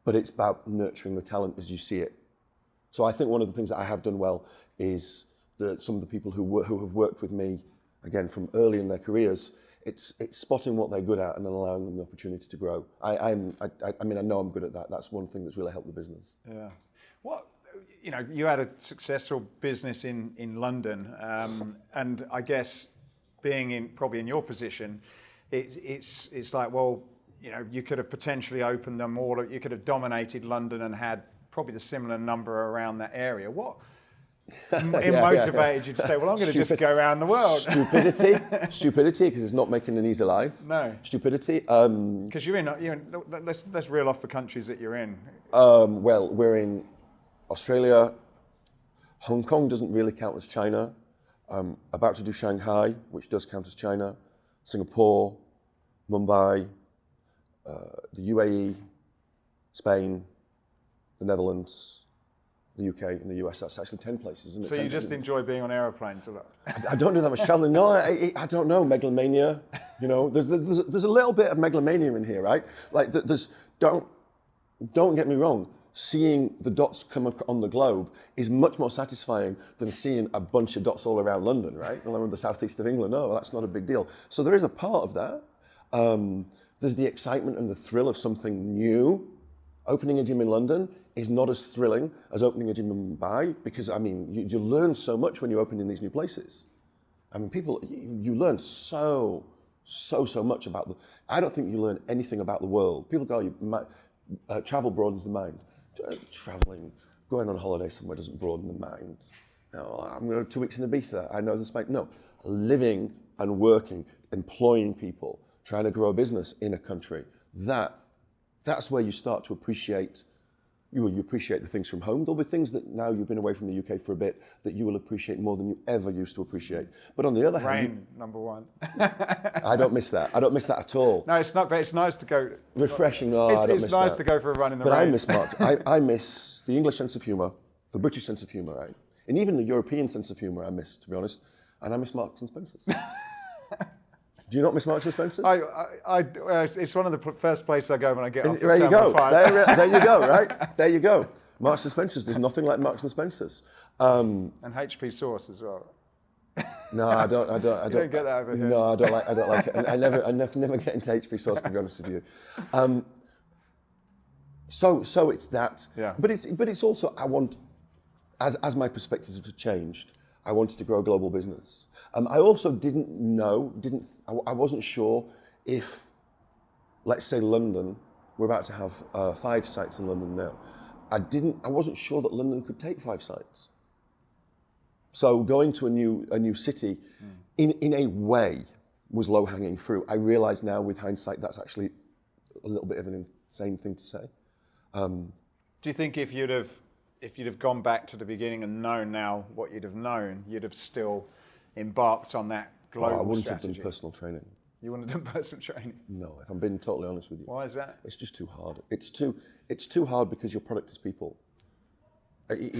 Speaker 1: But it's about nurturing the talent as you see it. So I think one of the things that I have done well is that some of the people who have worked with me, again, from early in their careers, it's spotting what they're good at and then allowing them the opportunity to grow. I know I'm good at that. That's one thing that's really helped the business.
Speaker 2: Yeah. You had a successful business in London, and I guess being probably in your position, it's like, well, you could have potentially opened them all. You could have dominated London and had probably the similar number around that area. What motivated you to say, well, I'm going to just go around the world?
Speaker 1: Stupidity, because it's not making an easy life.
Speaker 2: No.
Speaker 1: Stupidity.
Speaker 2: Because you're in. Let's reel off the countries that you're in.
Speaker 1: Well, we're in Australia. Hong Kong doesn't really count as China. About to do Shanghai, which does count as China. Singapore, Mumbai, the UAE, Spain, the Netherlands, the UK and the US. That's actually 10 places, isn't it?
Speaker 2: So you just enjoy being on aeroplanes a lot?
Speaker 1: I don't do that much traveling. No, I don't know. Megalomania. There's a little bit of megalomania in here, right? Like don't get me wrong. Seeing the dots come up on the globe is much more satisfying than seeing a bunch of dots all around London, right? All around the southeast of England. No, that's not a big deal. So there is a part of that. There's the excitement and the thrill of something new. Opening a gym in London is not as thrilling as opening a gym in Mumbai because, you learn so much when you open in these new places. You learn so much about I don't think you learn anything about the world. People go, travel broadens the mind. Traveling, going on holiday somewhere doesn't broaden the mind. No, I'm going to 2 weeks in Ibiza. I know this might, no. Living and working, employing people, trying to grow a business in a country, that's where you start to appreciate, you appreciate the things from home. There'll be things that now you've been away from the UK for a bit that you will appreciate more than you ever used to appreciate. But on the other hand...
Speaker 2: number one.
Speaker 1: I don't miss that. I don't miss that at all.
Speaker 2: No, it's not, but it's nice to go...
Speaker 1: Refreshing,
Speaker 2: it's nice to go for a run in the rain.
Speaker 1: But I miss Mark. I miss the English sense of humour, the British sense of humour, right? And even the European sense of humour I miss, to be honest. And I miss Marks and Spencer's. Do you not miss Marks and Spencer's?
Speaker 2: It's one of the first places I go when I get off the
Speaker 1: There you go.
Speaker 2: 5.
Speaker 1: There you go, right? There you go. Marks and Spencer's. There's nothing like Marks and Spencer's.
Speaker 2: And HP sauce as well.
Speaker 1: No, I don't.
Speaker 2: You don't get that over here.
Speaker 1: No, I don't like it. And I never get into HP sauce, to be honest with you. So it's that.
Speaker 2: Yeah.
Speaker 1: But it's also, I want, as my perspectives have changed, I wanted to grow a global business. I also I wasn't sure if, let's say London, we're about to have 5 sites in London now. I wasn't sure that London could take 5 sites. So going to a new city, in a way, was low-hanging fruit. I realise now, with hindsight, that's actually a little bit of an insane thing to say.
Speaker 2: Do you think if you'd have gone back to the beginning and known now what you'd have known, you'd have still embarked on that global strategy?
Speaker 1: I wouldn't have done personal training.
Speaker 2: You wouldn't have done personal training?
Speaker 1: No, if I'm being totally honest with you.
Speaker 2: Why is that?
Speaker 1: It's just too hard. It's too hard because your product is people.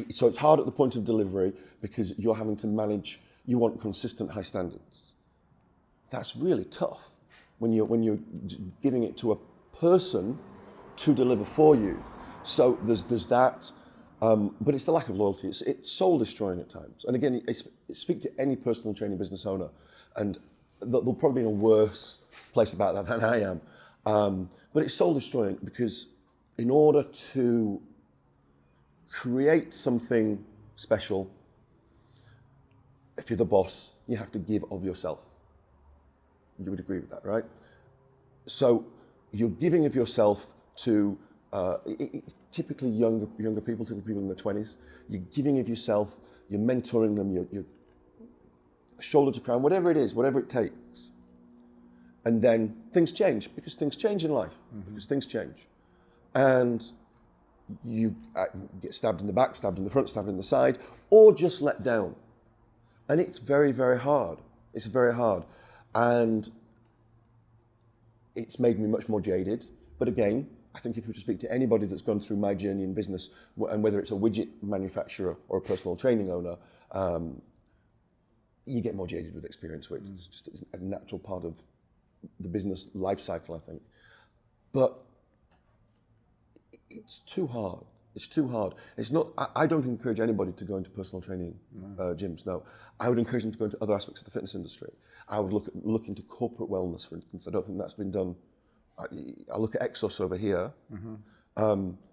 Speaker 1: So it's hard at the point of delivery because you're having to manage, you want consistent high standards. That's really tough when you're giving it to a person to deliver for you. So there's that. But it's the lack of loyalty. It's soul destroying at times. And again, speak to any personal training business owner, and they'll probably be in a worse place about that than I am. But it's soul destroying because in order to create something special, if you're the boss, you have to give of yourself. You would agree with that, right? So you're giving of yourself to typically younger people, typically people in their 20s. You're giving of yourself, you're mentoring them, you're shoulder to crown, whatever it is, whatever it takes. And then things change, because things change in life, because things change. And you get stabbed in the back, stabbed in the front, stabbed in the side, or just let down. And it's very, very hard. It's very hard. And it's made me much more jaded. But again, I think if you were to speak to anybody that's gone through my journey in business, and whether it's a widget manufacturer or a personal training owner, you get more jaded with experience. It's just a natural part of the business life cycle, I think. But it's too hard. It's too hard. It's not. I don't encourage anybody to go into personal training gyms. No, I would encourage them to go into other aspects of the fitness industry. I would look into corporate wellness, for instance. I don't think that's been done. I look at Exos over here.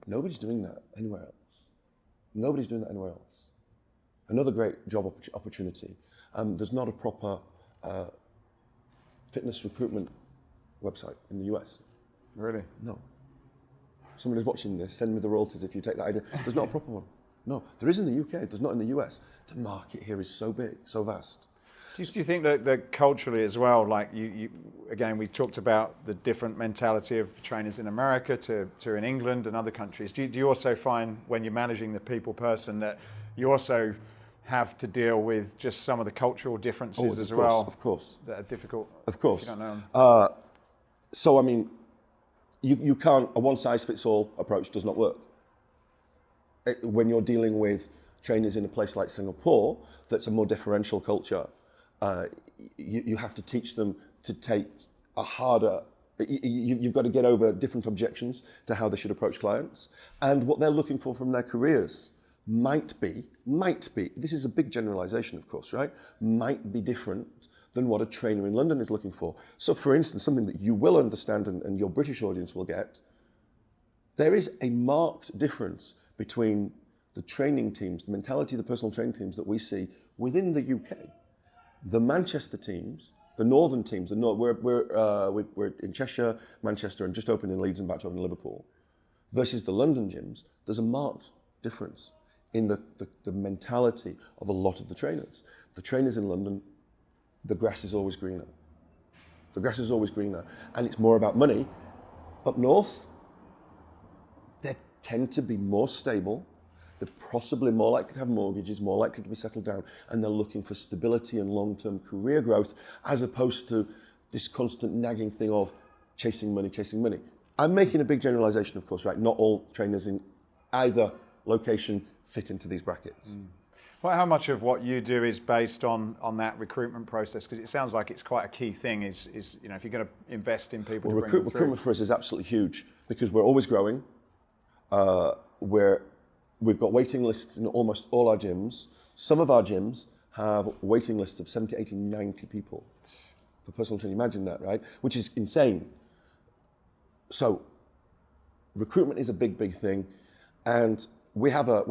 Speaker 1: Nobody's doing that anywhere else. Nobody's doing that anywhere else. Another great job opportunity. There's not a proper fitness recruitment website in the US.
Speaker 2: Really?
Speaker 1: No. Somebody's watching this, send me the royalties if you take that idea. There's not a proper one. No, there is in the UK, there's not in the US. The market here is so big, so vast.
Speaker 2: Do you think that culturally as well, like you again, we talked about the different mentality of trainers in America to in England and other countries. Do you also find when you're managing the people person that you also have to deal with just some of the cultural differences as well?
Speaker 1: Of course.
Speaker 2: That are difficult.
Speaker 1: Of course.
Speaker 2: If you don't know them.
Speaker 1: So, I mean, you can't, a one-size-fits-all approach does not work. When you're dealing with trainers in a place like Singapore, that's a more differential culture, you have to teach them to take a harder, you've got to get over different objections to how they should approach clients, and what they're looking for from their careers might be, this is a big generalization of course, right? Might be different than what a trainer in London is looking for. So for instance, something that you will understand and your British audience will get, there is a marked difference between the training teams, the mentality of the personal training teams that we see within the UK. The Manchester teams, the northern teams, we're in Cheshire, Manchester, and just opened in Leeds and about to open in Liverpool, versus the London gyms. There's a marked difference in the mentality of a lot of the trainers. The trainers in London, the grass is always greener. The grass is always greener, and it's more about money. Up north, they tend to be more stable. They're possibly more likely to have mortgages, more likely to be settled down, and they're looking for stability and long-term career growth, as opposed to this constant nagging thing of chasing money, chasing money. I'm making a big generalization, of course, right? Not all trainers in either location fit into these brackets.
Speaker 2: Well, how much of what you do is based on that recruitment process? Because it sounds like it's quite a key thing. Is if you're going to invest in people,
Speaker 1: well, recruitment for us is absolutely huge because we're always growing. We've got waiting lists in almost all our gyms. Some of our gyms have waiting lists of 70, 80, 90 people for personal training. Imagine that, right? Which is insane. So recruitment is a big, big thing, and we have a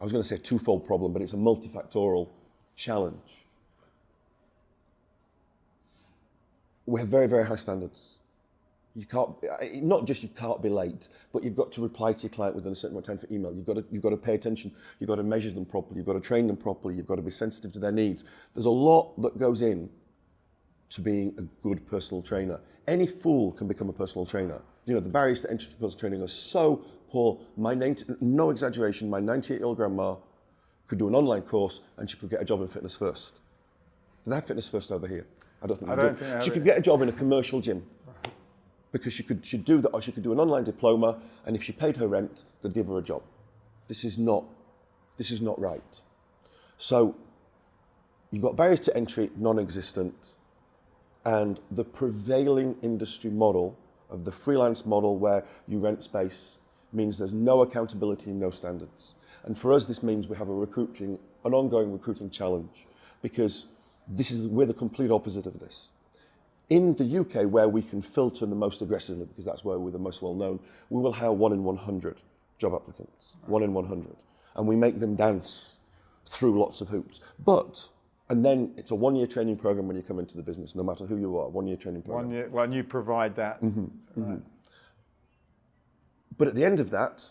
Speaker 1: I was going to say a twofold problem, but it's a multifactorial challenge. We have very, very high standards. You can't, not just you can't be late, but you've got to reply to your client within a certain amount of time for email. You've got to pay attention. You've got to measure them properly. You've got to train them properly. You've got to be sensitive to their needs. There's a lot that goes in to being a good personal trainer. Any fool can become a personal trainer. You know, the barriers to entry to personal training are so poor. No exaggeration, my 98-year-old grandma could do an online course and she could get a job in Fitness First. Do they have Fitness First over here? I don't think they do. She could get a job in a commercial gym because she'd do that, or she could do an online diploma, and if she paid her rent, they'd give her a job. This is not right. So you've got barriers to entry, non-existent, and the prevailing industry model of the freelance model where you rent space, means there's no accountability and no standards. And for us, this means we have an ongoing recruiting challenge, because we're the complete opposite of this. In the UK, where we can filter the most aggressively, because that's where we're the most well known, we will hire 1 in 100 job applicants, 1 in 100. And we make them dance through lots of hoops. And then it's a 1-year training program when you come into the business, no matter who you are, 1-year training program.
Speaker 2: 1 year, well, and you provide that. Right.
Speaker 1: But at the end of that,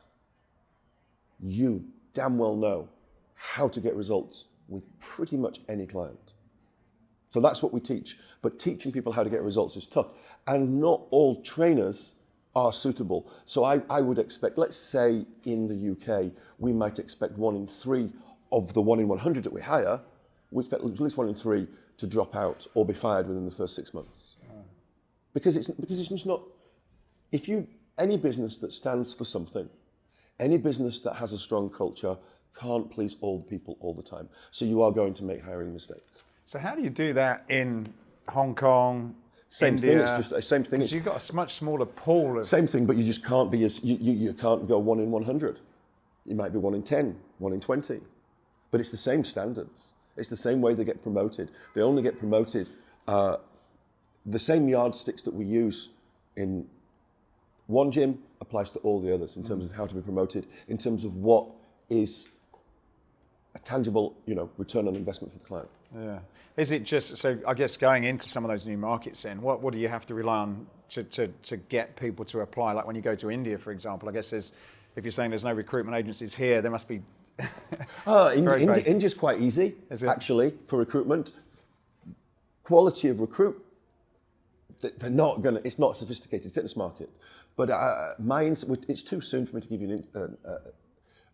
Speaker 1: you damn well know how to get results with pretty much any client. So that's what we teach. But teaching people how to get results is tough. And not all trainers are suitable. So I would expect, let's say in the UK, we might expect 1 in 3 of the 1 in 100 that we hire, we expect at least 1 in 3 to drop out or be fired within the first 6 months. Because it's just not, any business that stands for something, any business that has a strong culture can't please all the people all the time. So you are going to make hiring mistakes.
Speaker 2: So how do you do that in Hong Kong,
Speaker 1: Same
Speaker 2: India?
Speaker 1: thing, it's just the same thing.
Speaker 2: Because you've got a much smaller pool of...
Speaker 1: Same thing, but you just can't be you can't go 1 in 100. You might be 1 in 10, 1 in 20. But it's the same standards. It's the same way they get promoted. They only get promoted, the same yardsticks that we use in one gym applies to all the others in terms of how to be promoted, in terms of what is a tangible, return on investment for the client.
Speaker 2: Yeah. Is it just, so I guess going into some of those new markets then, what do you have to rely on to get people to apply? Like when you go to India, for example, I guess if you're saying there's no recruitment agencies here, there must be...
Speaker 1: India's quite easy, actually, for recruitment. Quality of recruit, it's not a sophisticated fitness market. But it's too soon for me to give you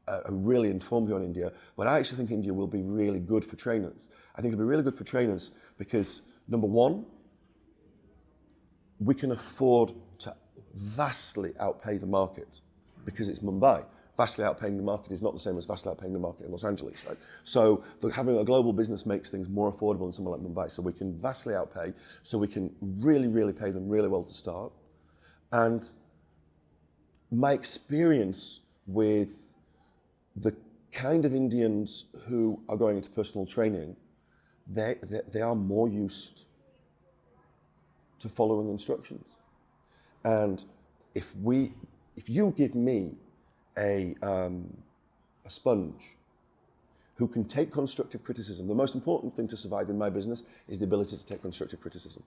Speaker 1: a really informed view on India, but I actually think India will be really good for trainers. I think it'll be really good for trainers because, number one, we can afford to vastly outpay the market because it's Mumbai. Vastly outpaying the market is not the same as vastly outpaying the market in Los Angeles, right? So having a global business makes things more affordable in somewhere like Mumbai. So we can vastly outpay, so we can really, really pay them really well to start. And my experience with the kind of Indians who are going into personal training, they are more used to following instructions. And if you give me a sponge who can take constructive criticism, the most important thing to survive in my business is the ability to take constructive criticism.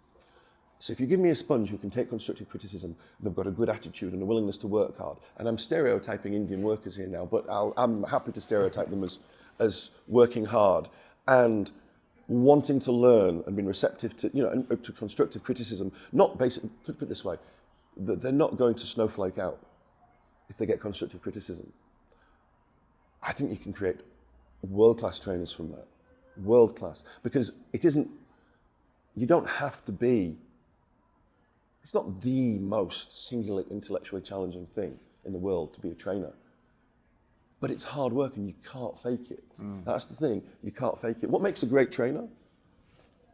Speaker 1: So if you give me a sponge who can take constructive criticism, and they've got a good attitude and a willingness to work hard, and I'm stereotyping Indian workers here now, but I'm happy to stereotype them as working hard and wanting to learn and being receptive to, to constructive criticism, not basic, put it this way, they're not going to snowflake out if they get constructive criticism. I think you can create world-class trainers from that. World-class. Because you don't have to be, it's not the most singularly intellectually challenging thing in the world to be a trainer. But it's hard work and you can't fake it. That's the thing, you can't fake it. What makes a great trainer?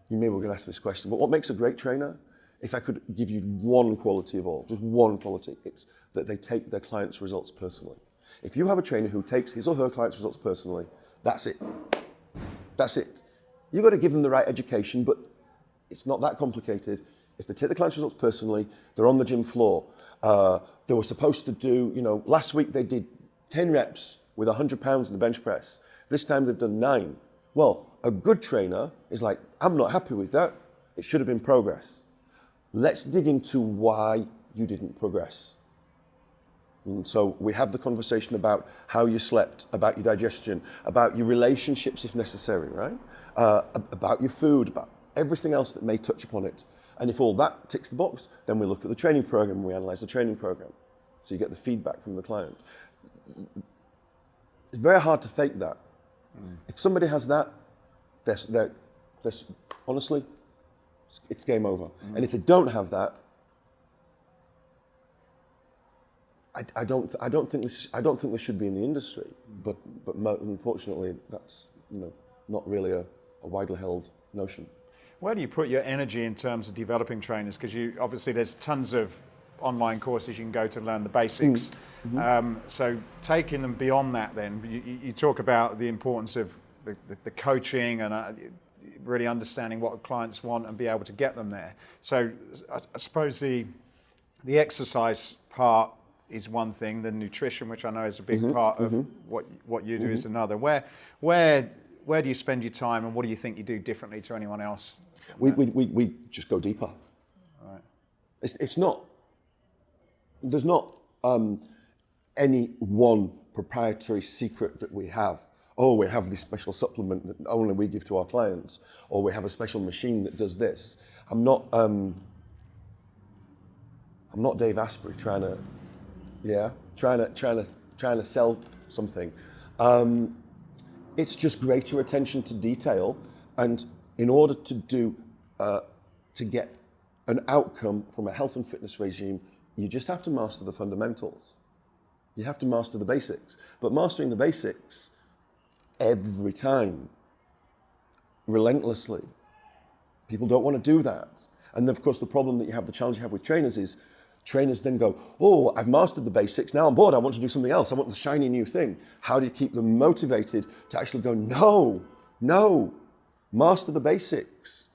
Speaker 1: You maybe were going to ask this question, but what makes a great trainer? If I could give you one quality of all, just one quality, it's that they take their clients' results personally. If you have a trainer who takes his or her clients' results personally, that's it. That's it. You've got to give them the right education, but it's not that complicated. If they take the client's results personally, they're on the gym floor. They were supposed to do, last week they did 10 reps with 100 pounds in the bench press. This time they've done 9. Well, a good trainer is like, I'm not happy with that. It should have been progress. Let's dig into why you didn't progress. And so we have the conversation about how you slept, about your digestion, about your relationships if necessary, right? About your food, about everything else that may touch upon it. And if all that ticks the box, then we look at the training program and we analyze the training program. So you get the feedback from the client. It's very hard to fake that. If somebody has that, they're honestly, it's game over. And if they don't have that, I don't think this should be in the industry. But unfortunately, that's not really a widely held notion.
Speaker 2: Where do you put your energy in terms of developing trainers? Because obviously there's tons of online courses you can go to learn the basics. So taking them beyond that then, you talk about the importance of the coaching and really understanding what clients want and be able to get them there. So I suppose the exercise part is one thing, the nutrition, which I know is a big part of what you do, is another. Where do you spend your time, and what do you think you do differently to anyone else?
Speaker 1: We just go deeper.
Speaker 2: Right.
Speaker 1: There's not any one proprietary secret that we have. Oh, we have this special supplement that only we give to our clients, or we have a special machine that does this. I'm not Dave Asprey trying to sell something. It's just greater attention to detail, and in order to get an outcome from a health and fitness regime, you just have to master the fundamentals. You have to master the basics. But mastering the basics every time, relentlessly, people don't want to do that. And of course, the problem that you have, the challenge you have with trainers is, trainers then go, oh, I've mastered the basics, now I'm bored, I want to do something else, I want the shiny new thing. How do you keep them motivated to actually go, no, master the basics?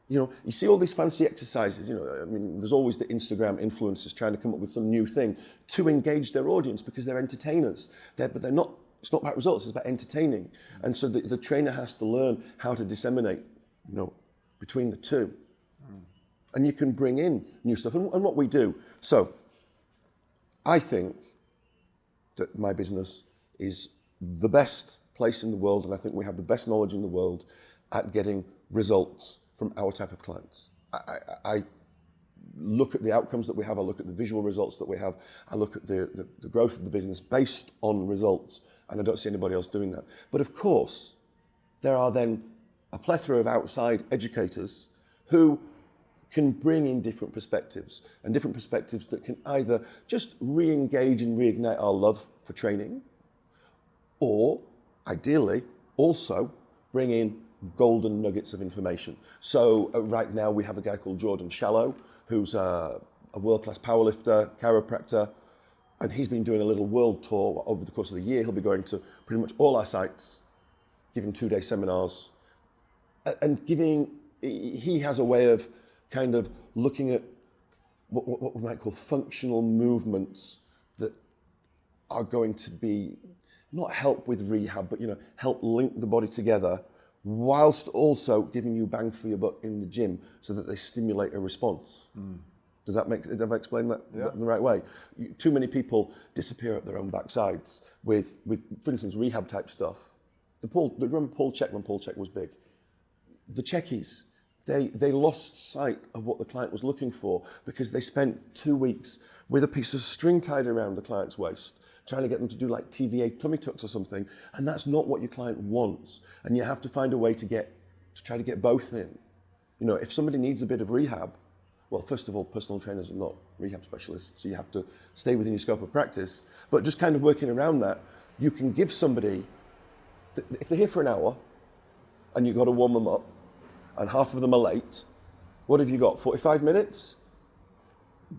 Speaker 1: You know, you see all these fancy exercises, you know, I mean, there's always the Instagram influencers trying to come up with some new thing to engage their audience because they're entertainers. But they're not, it's not about results, it's about entertaining. And so the trainer has to learn how to disseminate, you know, between the two. And you can bring in new stuff, and what we do. So, I think that my business is the best place in the world, and I think we have the best knowledge in the world at getting results from our type of clients. I look at the outcomes that we have, I look at the visual results that we have, I look at the growth of the business based on results, and I don't see anybody else doing that. But of course, there are then a plethora of outside educators who can bring in different perspectives, and different perspectives that can either just re-engage and reignite our love for training, or ideally also bring in golden nuggets of information. So right now we have a guy called Jordan Shallow, who's a world-class powerlifter, chiropractor, and he's been doing a little world tour over the course of the year. He'll be going to pretty much all our sites, giving 2-day seminars, and he has a way of kind of looking at what we might call functional movements that are going to be not help with rehab, but, you know, help link the body together whilst also giving you bang for your buck in the gym so that they stimulate a response. Have I explained that in the right way? Too many people disappear up their own backsides with for instance, rehab type stuff. Remember Paul Check when Paul Check was big? The Checkies, they lost sight of what the client was looking for because they spent 2 weeks with a piece of string tied around the client's waist, trying to get them to do like TVA tummy tucks or something, and that's not what your client wants. And you have to find a way to try to get both in. You know, if somebody needs a bit of rehab, well, first of all, personal trainers are not rehab specialists, so you have to stay within your scope of practice. But just kind of working around that, you can give somebody, if they're here for an hour, and you've got to warm them up, and half of them are late, what have you got, 45 minutes?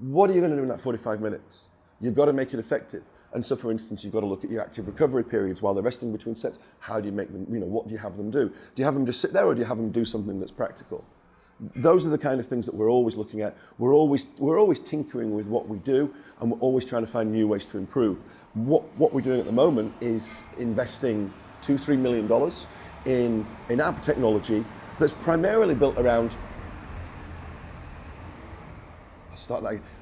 Speaker 1: What are you going to do in that 45 minutes? You've got to make it effective. And so, for instance, you've got to look at your active recovery periods while they're resting between sets. How do you make them, you know, what do you have them do? Do you have them just sit there, or do you have them do something that's practical? Those are the kind of things that we're always looking at. We're always tinkering with what we do, and we're always trying to find new ways to improve. What we're doing at the moment is investing $2-3 million in app technology that's primarily built around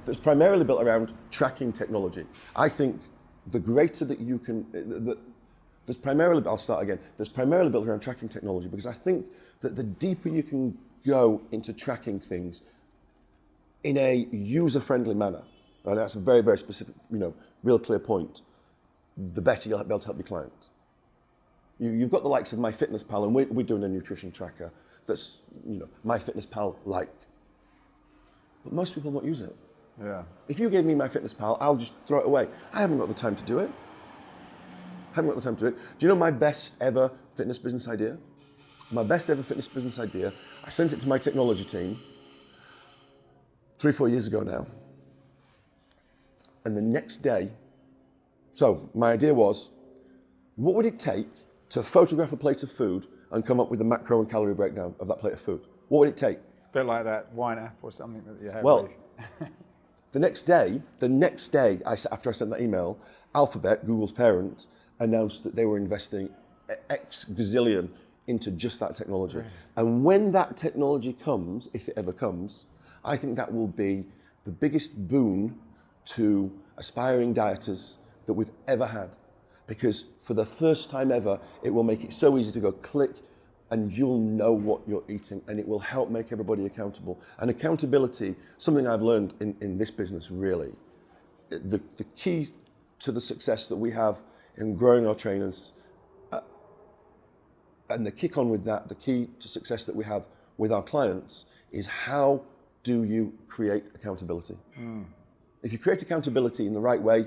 Speaker 1: that's primarily built around tracking technology. I think the greater that you can, there's primarily built around tracking technology, because I think that the deeper you can go into tracking things in a user-friendly manner, and that's a very, very specific, you know, real clear point, the better you'll be able to help your clients. You've got the likes of MyFitnessPal, and we're doing a nutrition tracker that's, you know, MyFitnessPal-like. But most people won't use it.
Speaker 2: Yeah.
Speaker 1: If you gave me MyFitnessPal, I'll just throw it away. I haven't got the time to do it. Do you know my best ever fitness business idea? My best ever fitness business idea, I sent it to my technology team 3-4 years ago now. And the next day, so my idea was, what would it take to photograph a plate of food and come up with a macro and calorie breakdown of that plate of food? What would it take?
Speaker 2: A bit like that wine app or something that you have.
Speaker 1: Well, the next day, after I sent that email, Alphabet, Google's parent, announced that they were investing X gazillion into just that technology. Right. And when that technology comes, if it ever comes, I think that will be the biggest boon to aspiring dieters that we've ever had. Because for the first time ever, it will make it so easy to go click and you'll know what you're eating, and it will help make everybody accountable. And accountability, something I've learned in this business really, the key to the success that we have in growing our trainers, and the kick on with that, the key to success that we have with our clients is how do you create accountability? If you create accountability in the right way,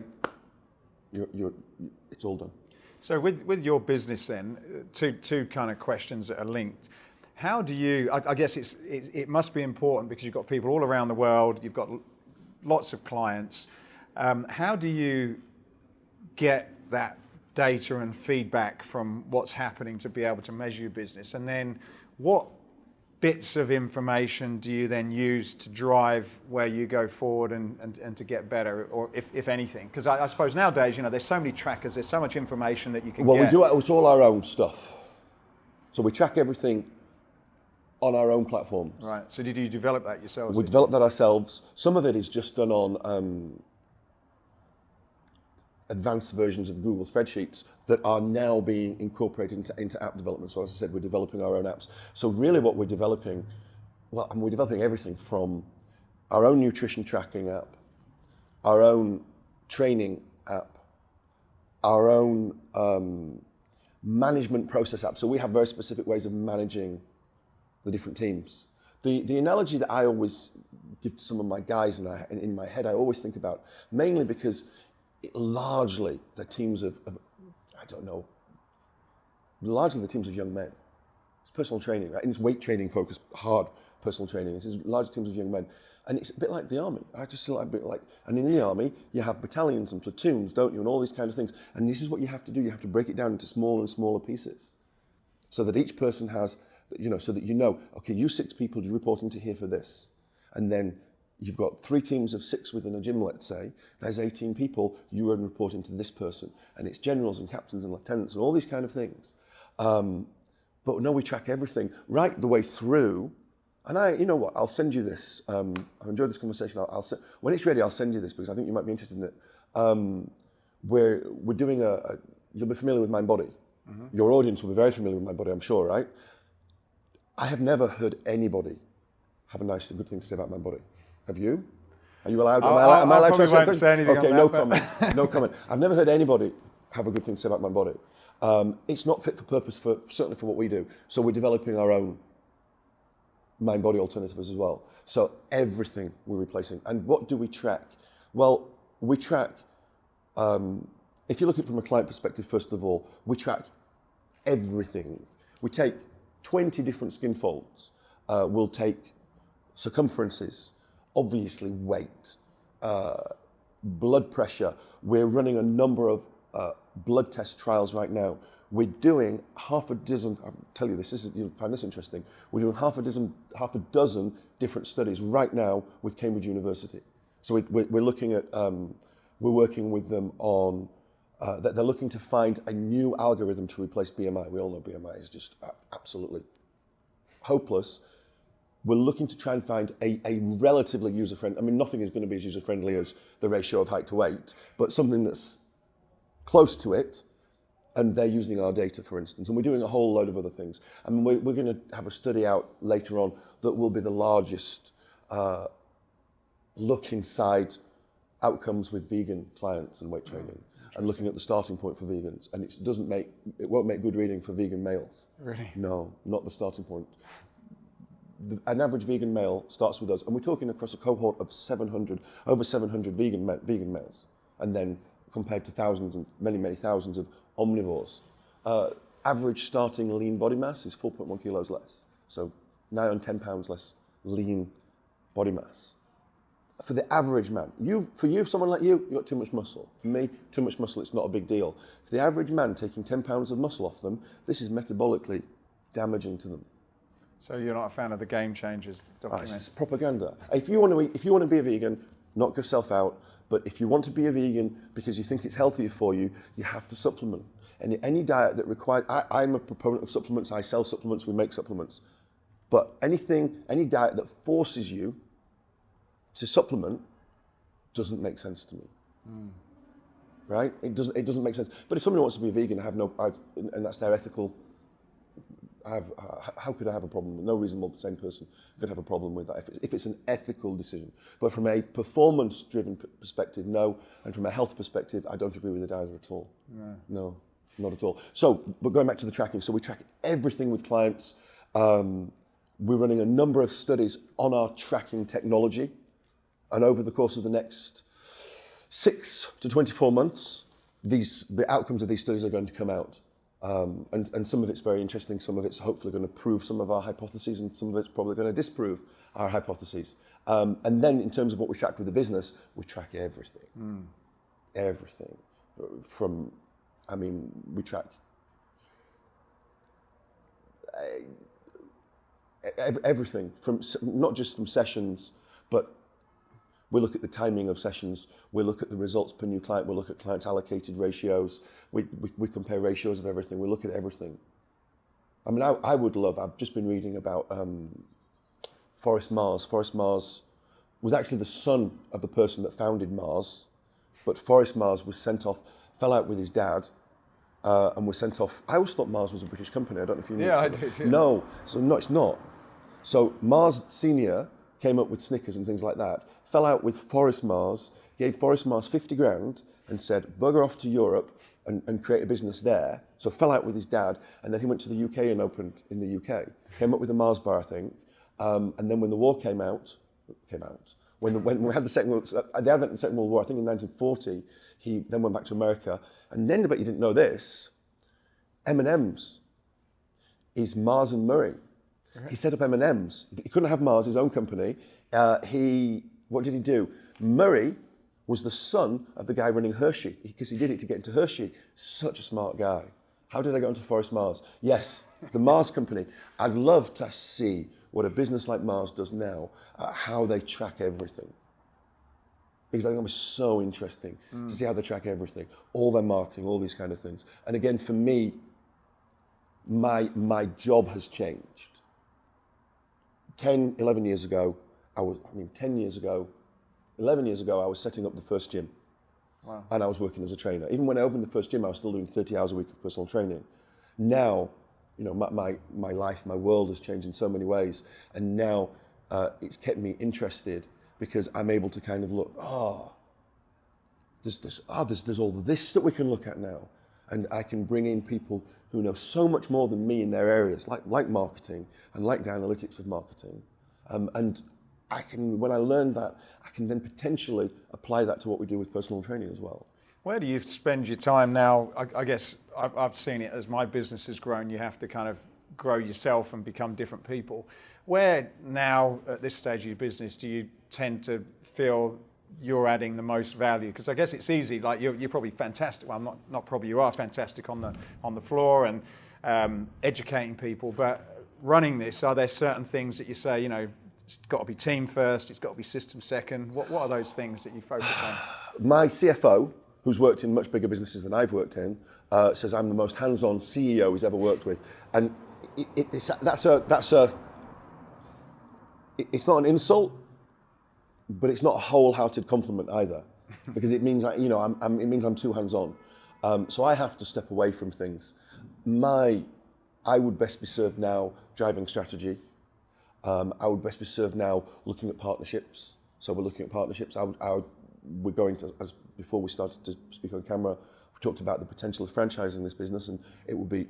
Speaker 1: it's all done.
Speaker 2: So with your business then, two kind of questions that are linked. How do you, I guess it must be important because you've got people all around the world, you've got lots of clients. How do you get that data and feedback from what's happening to be able to measure your business? And then what bits of information do you then use to drive where you go forward and to get better, or if anything? Because I suppose nowadays, there's so many trackers, there's so much information that you can get.
Speaker 1: Well, we do it's all our own stuff. So we track everything on our own platforms.
Speaker 2: Right, so did you develop that yourselves?
Speaker 1: We developed that ourselves. Some of it is just done on advanced versions of Google spreadsheets that are now being incorporated into app development. So as I said, we're developing our own apps. So really what we're developing, we're developing everything from our own nutrition tracking app, our own training app, our own management process app. So we have very specific ways of managing the different teams. The analogy that I always give to some of my guys, and in my head I always think about, mainly because largely the teams of largely the teams of young men. It's personal training, right? And it's weight training focused, hard personal training. It's large teams of young men. And it's a bit like the army. And in the army, you have battalions and platoons, don't you? And all these kind of things. And this is what you have to do. You have to break it down into smaller and smaller pieces so that each person has, so that okay, you 6 people, you report into here for this. And then you've got 3 teams of 6 within a gym, let's say. There's 18 people, you are reporting to this person. And it's generals and captains and lieutenants and all these kind of things. But no, we track everything right the way through. And I'll send you this. I've enjoyed this conversation. When it's ready, I'll send you this because I think you might be interested in it. We're doing you'll be familiar with Mind Body. Mm-hmm. Your audience will be very familiar with Mind Body, I'm sure, right? I have never heard anybody have a good thing to say about Mind Body. Have you? Are you allowed? Am I allowed to say anything? Okay, no comment. No comment. I've never heard anybody have a good thing to say about Mind Body. It's not fit for purpose certainly for what we do. So we're developing our own Mind Body alternatives as well. So everything we're replacing. And what do we track? Well, we track. If you look at it from a client perspective, first of all, we track everything. We take 20 different skin folds. We'll take circumferences. Obviously weight, blood pressure. We're running a number of blood test trials right now. We're doing half a dozen, I'll tell you this, you'll find this interesting. We're doing half a dozen different studies right now with Cambridge University. So we're looking at, we're working with them on, they're looking to find a new algorithm to replace BMI. We all know BMI is just absolutely hopeless. We're looking to try and find a relatively user-friendly, nothing is going to be as user-friendly as the ratio of height to weight, but something that's close to it, and they're using our data, for instance. And we're doing a whole load of other things. We're going to have a study out later on that will be the largest look inside outcomes with vegan clients and weight training, and looking at the starting point for vegans. And it won't make good reading for vegan males. Really? No, not the starting point. An average vegan male starts with us, and we're talking across a cohort of over 700 vegan males, and then compared to thousands and many thousands of omnivores. Average starting lean body mass is 4.1 kilos less, so 9 and 10 pounds less lean body mass. for the average man, someone like you got too much muscle. For me, too much muscle, it's not a big deal. For the average man, taking 10 pounds of muscle off them, this is metabolically damaging to them.
Speaker 2: So you're not a fan of the Game Changers documentary?
Speaker 1: It's propaganda. If you want to be a vegan, knock yourself out. But if you want to be a vegan because you think it's healthier for you, you have to supplement. And any diet that requires, I'm a proponent of supplements. I sell supplements. We make supplements. But any diet that forces you to supplement doesn't make sense to me. Right? It doesn't make sense. But if somebody wants to be a vegan, and that's their ethical. How could I have a problem? No reasonable sane person could have a problem with that if it's an ethical decision. But from a performance-driven perspective, no. And from a health perspective, I don't agree with it either at all. No, not at all. So, but going back to the tracking, so we track everything with clients. We're running a number of studies on our tracking technology. And over the course of the next 6 to 24 months, the outcomes of these studies are going to come out. And some of it's very interesting, some of it's hopefully going to prove some of our hypotheses, and some of it's probably going to disprove our hypotheses. And then in terms of what we track with the business, we track everything. Everything. We track everything, from not just from sessions, but we look at the timing of sessions, we look at the results per new client, we look at clients allocated ratios, we compare ratios of everything, we look at everything. I mean, I've just been reading about Forrest Mars. Forrest Mars was actually the son of the person that founded Mars, but Forrest Mars was fell out with his dad, and was sent off. I always thought Mars was a British company, I don't know if you knew.
Speaker 2: Yeah, I do too.
Speaker 1: No, it's not. So Mars Senior came up with Snickers and things like that, fell out with Forrest Mars, gave Forrest Mars 50 grand and said, bugger off to Europe and create a business there. So fell out with his dad, and then he went to the UK and opened in the UK. Came up with a Mars bar, I think. And then when the war came out, when we had the advent of the Second World War, I think in 1940, he then went back to America. And then, I bet you didn't know this, M&M's is Mars and Murray. He set up M&M's. He couldn't have Mars, his own company. What did he do? Murray was the son of the guy running Hershey, because he did it to get into Hershey. Such a smart guy. How did I get onto Forrest Mars? Yes, the Mars company. I'd love to see what a business like Mars does now, how they track everything. Because I think it was so interesting to see how they track everything, all their marketing, all these kind of things. And again, for me, my job has changed. 11 years ago, I was setting up the first gym.
Speaker 2: Wow.
Speaker 1: And I was working as a trainer. Even when I opened the first gym, I was still doing 30 hours a week of personal training. Now, my life, my world has changed in so many ways. And now it's kept me interested because I'm able to kind of look, there's all this that we can look at now. And I can bring in people who know so much more than me in their areas, like marketing and like the analytics of marketing. And when I learn that, I can then potentially apply that to what we do with personal training as well.
Speaker 2: Where do you spend your time now? I guess I've seen it as my business has grown, you have to kind of grow yourself and become different people. Where now, at this stage of your business, do you tend to feel you're adding the most value? Because I guess it's easy, like you're probably fantastic. Well, not probably, you are fantastic on the floor and educating people, but running this, are there certain things that you say, it's got to be team first, it's got to be system second? What are those things that you focus on? My
Speaker 1: CFO, who's worked in much bigger businesses than I've worked in, says I'm the most hands-on CEO he's ever worked with. And it's not an insult, but it's not a wholehearted compliment either, because it means it means I'm too hands-on. So I have to step away from things. I would best be served now driving strategy. I would best be served now looking at partnerships. So we're looking at partnerships. We're going to, as before we started to speak on camera, we talked about the potential of franchising this business, and it will be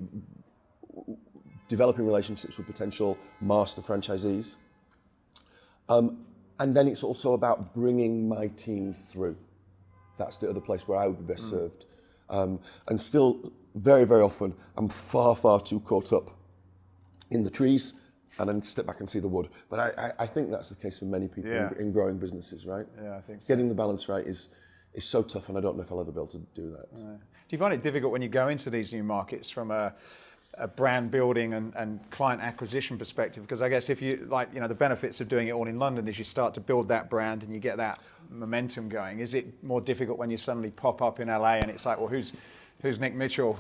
Speaker 1: developing relationships with potential master franchisees. And then it's also about bringing my team through. That's the other place where I would be best served. And still, very, very often, I'm far, far too caught up in the trees and I need to step back and see the wood. But I think that's the case for many people in growing businesses, right?
Speaker 2: Yeah, I think so.
Speaker 1: Getting the balance right is so tough, and I don't know if I'll ever be able to do that.
Speaker 2: Do you find it difficult when you go into these new markets from a brand building and client acquisition perspective? Because I guess if you the benefits of doing it all in London is you start to build that brand and you get that momentum going. Is it more difficult when you suddenly pop up in LA and it's like, well, who's Nick Mitchell?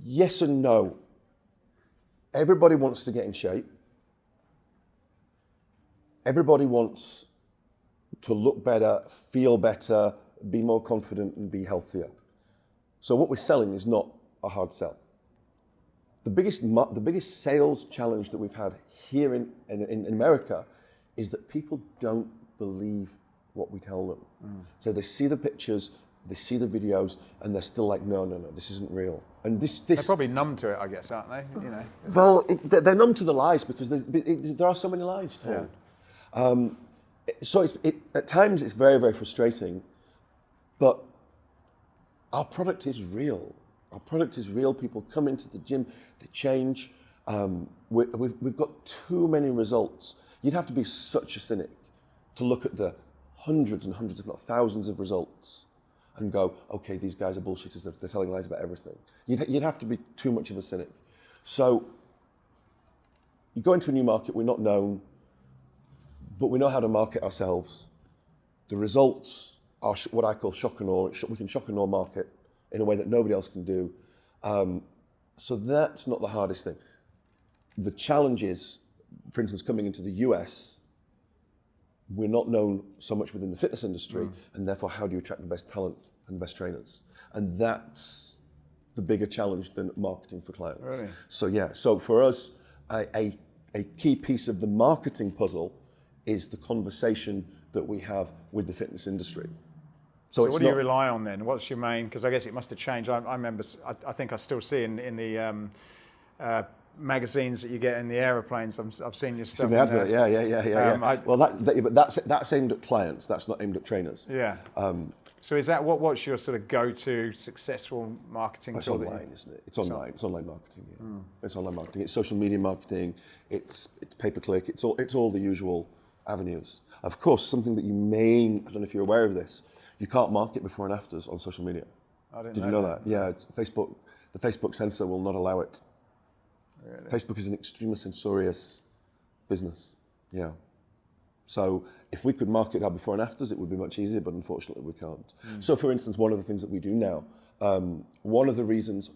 Speaker 1: Yes and no. Everybody wants to get in shape. Everybody wants to look better, feel better, be more confident, and be healthier. So what we're selling is not a hard sell. The biggest sales challenge that we've had here in America is that people don't believe what we tell them. So they see the pictures, they see the videos, and they're still like, no, this isn't real. And this
Speaker 2: They're probably numb to it, I guess, aren't they?
Speaker 1: Well, they're numb to the lies because there are so many lies told.
Speaker 2: Yeah.
Speaker 1: So at times it's very, very frustrating, but our product is real. Our product is real. People come into the gym, they change. We've got too many results. You'd have to be such a cynic to look at the hundreds and hundreds, if not thousands of results and go, okay, these guys are bullshitters, they're telling lies about everything. You'd have to be too much of a cynic. So you go into a new market, we're not known, but we know how to market ourselves. The results are what I call shock and awe. We can shock and awe market in a way that nobody else can do. So that's not the hardest thing. The challenge is, for instance, coming into the US, we're not known so much within the fitness industry, and therefore how do you attract the best talent and the best trainers? And that's the bigger challenge than marketing for clients.
Speaker 2: Really?
Speaker 1: So for us, a key piece of the marketing puzzle is the conversation that we have with the fitness industry.
Speaker 2: So what do you rely on then? What's your main? Because I guess it must have changed. I remember. I think I still see in the magazines that you get in the aeroplanes. I've seen your stuff.
Speaker 1: In the advert, yeah. But that's aimed at clients. That's not aimed at trainers.
Speaker 2: Yeah. So is that what's your sort of go-to successful marketing tool?
Speaker 1: It's online, isn't it? It's online. It's online marketing. Yeah. It's online marketing. It's social media marketing. It's pay-per-click. It's all the usual avenues. Of course, something that I don't know if you're aware of this. You can't market before and afters on social media. Did you know that? Yeah, Facebook. The Facebook censor will not allow it. Really? Facebook is an extremely censorious business. Yeah. So if we could market our before and afters, it would be much easier, but unfortunately we can't. So for instance, one of the things that we do now, one of the reasons,